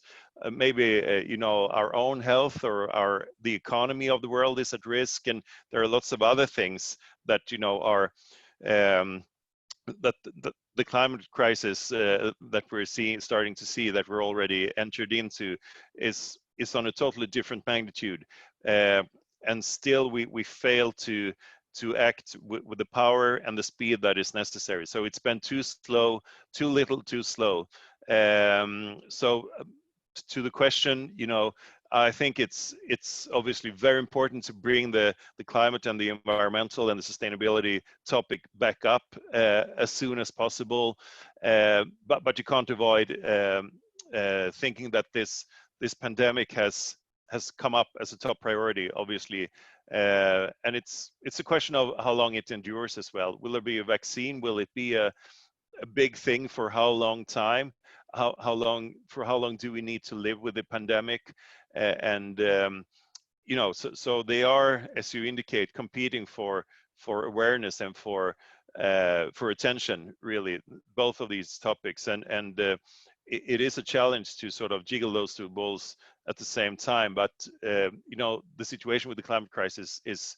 maybe our own health or the economy of the world is at risk, and there are lots of other things that are that the climate crisis that we're starting to see, that we're already entered into, is on a totally different magnitude, and still we fail to act with the power and the speed that is necessary. So it's been too slow, too little, too slow. So to the question, I think it's obviously very important to bring the climate and the environmental and the sustainability topic back up as soon as possible. But you can't avoid thinking that this pandemic has come up as a top priority, obviously, and it's a question of how long it endures as well. Will there be a vaccine? Will it be a big thing? For how long time? How long do we need to live with the pandemic? So they are, as you indicate, competing for awareness and for attention, really, both of these topics, and it is a challenge to sort of jiggle those two balls at the same time. But the situation with the climate crisis is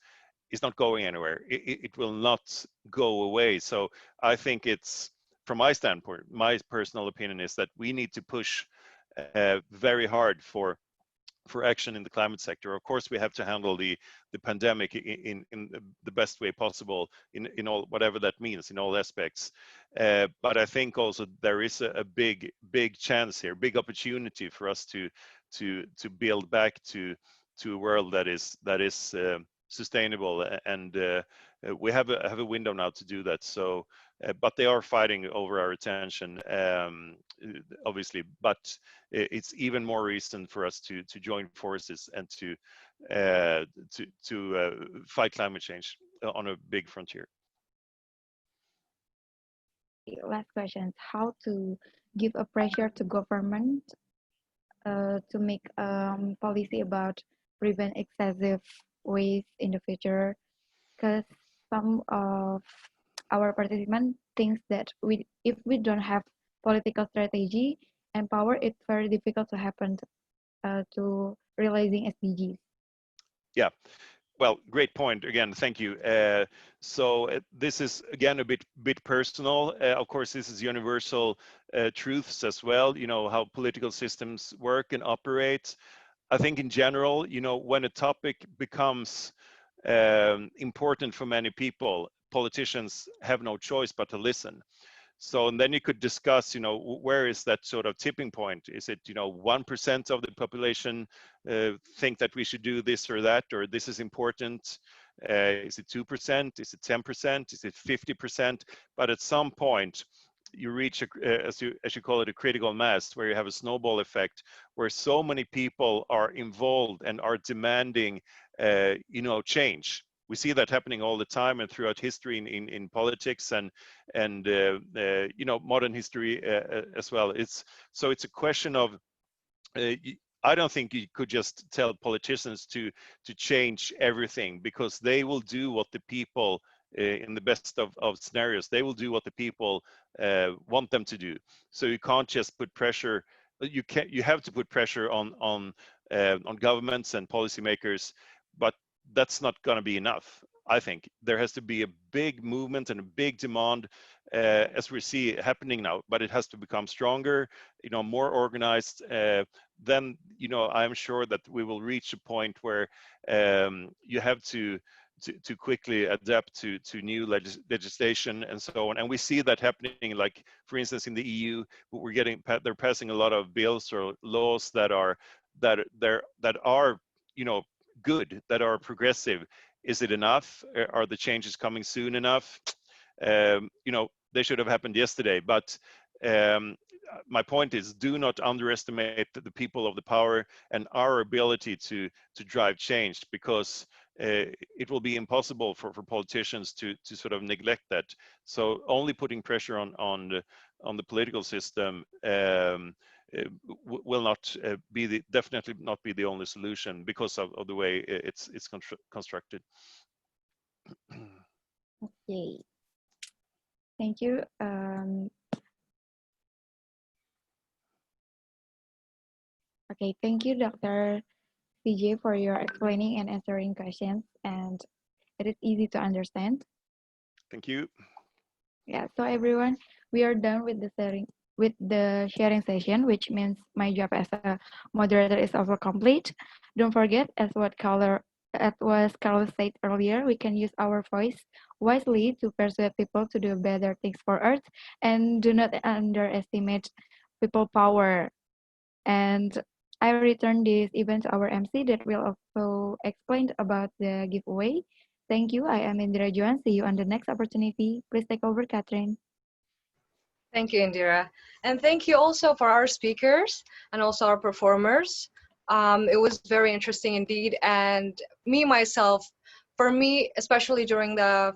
not going anywhere. It will not go away. So I think it's, from my standpoint, my personal opinion is that we need to push very hard for action in the climate sector. Of course, we have to handle the pandemic in the best way possible, in all, whatever that means, in all aspects. But I think also there is a big chance here, big opportunity for us to build back to a world that is sustainable, and we have a window now to do that. So but they are fighting over our attention, obviously, but it's even more reason for us to join forces and to fight climate change on a big frontier. Last question: how to give a pressure to government to make policy about prevent excessive waste in the future? Because some of our participants thinks that if we don't have political strategy and power, it's very difficult to happen to realizing SDGs. Yeah. Well, great point. Again, thank you. So this is, again, a bit personal. Of course, this is universal truths as well, how political systems work and operate. I think in general, when a topic becomes important for many people, politicians have no choice but to listen. So, and then you could discuss, where is that sort of tipping point? Is it, 1% of the population think that we should do this or that, or this is important? Is it 2%? Is it 10%? Is it 50%? But at some point, you reach as you call it, a critical mass, where you have a snowball effect, where so many people are involved and are demanding change. We see that happening all the time and throughout history in politics and modern history as well. It's a question of I don't think you could just tell politicians to change everything, because they will do what the people, in the best of scenarios, they will do what the people want them to do. So you can't just put pressure. You have to put pressure on governments and policymakers, but that's not going to be enough. I think there has to be a big movement and a big demand, as we see happening now, but it has to become stronger, more organized. Then I'm sure that we will reach a point where you have to quickly adapt to new legislation and so on. And we see that happening, like for instance in the EU, they're passing a lot of bills or laws that are good, that are progressive. Is it enough? Are the changes coming soon enough? They should have happened yesterday. But my point is, do not underestimate the people of the power and our ability to drive change, because it will be impossible for politicians to sort of neglect that. So only putting pressure on the political system will not definitely not be the only solution, because of the way it's constructed. Okay. Thank you. Okay, thank you, Dr. CJ, for your explaining and answering questions, and it is easy to understand. Thank you. Yeah, so everyone, we are done with the sharing session, which means my job as a moderator is also complete. Don't forget, as was Carlos said earlier, we can use our voice wisely to persuade people to do better things for Earth, and do not underestimate people power. And I return this event to our MC that will also explain about the giveaway. Thank you. I am Indira Juan. See you on the next opportunity. Please take over, Catherine. Thank you, Indira. And thank you also for our speakers and also our performers. It was very interesting indeed. And myself, for me, especially during the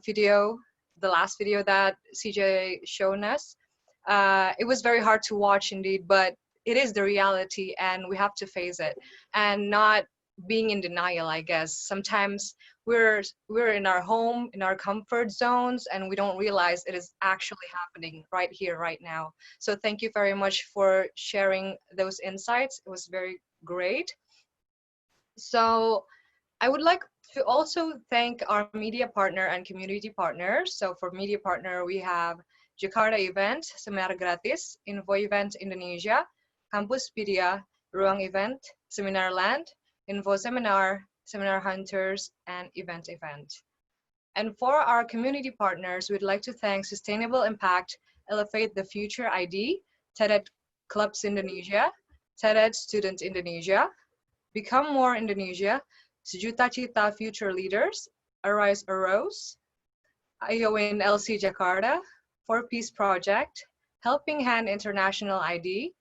last video that CJ shown us, it was very hard to watch indeed, but it is the reality and we have to face it and not being in denial, I guess. Sometimes we're in our home, in our comfort zones, and we don't realize it is actually happening right here, right now. So thank you very much for sharing those insights. It was very great. So I would like to also thank our media partner and community partners. So for media partner, we have Jakarta Event, Seminar Gratis, Info Event Indonesia, Campuspedia, Ruang Event, Seminar Land, Info Seminar, Seminar Hunters, and Event. And for our community partners, we'd like to thank Sustainable Impact, Elevate the Future ID, TED Clubs Indonesia, TED Student Indonesia, Become More Indonesia, Sejuta Cita Future Leaders, Arise Arose, IOIN LC Jakarta, For Peace Project, Helping Hand International ID,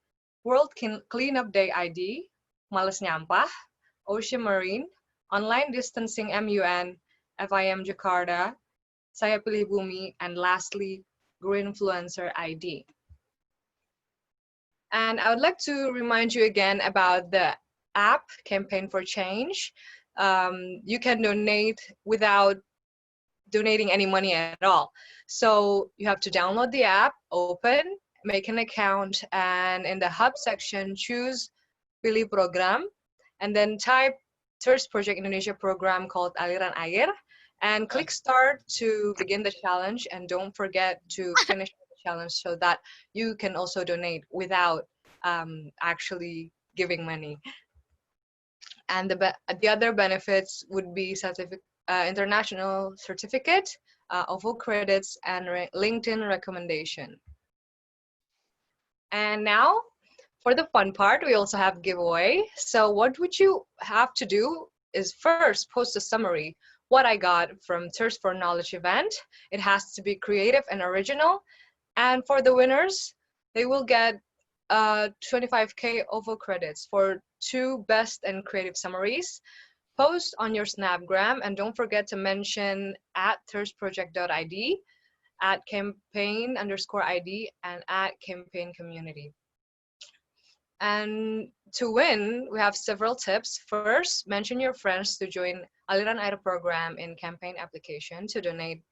World Cleanup Day ID, Males Nyampah, Ocean Marine, Online Distancing MUN, FIM Jakarta, Saya Pilih Bumi, and lastly, Greenfluencer ID. And I would like to remind you again about the app Campaign for Change. You can donate without donating any money at all. So you have to download the app, open, make an account, and in the hub section, choose Pilih Program, and then type Thirst Project Indonesia program called Aliran Air, and click start to begin the challenge. And don't forget to finish the challenge so that you can also donate without actually giving money. And the other benefits would be international certificate, OVO credits, and LinkedIn recommendation. And now, for the fun part, we also have giveaway. So what would you have to do is first post a summary, what I got from Thirst for Knowledge event. It has to be creative and original. And for the winners, they will get 25K OVO credits for 2 best and creative summaries. Post on your Snapgram, and don't forget to mention at thirstproject.id, at campaign_ID, and at campaign community. And to win, we have several tips. First, mention your friends to join Aliran Air program in campaign application to donate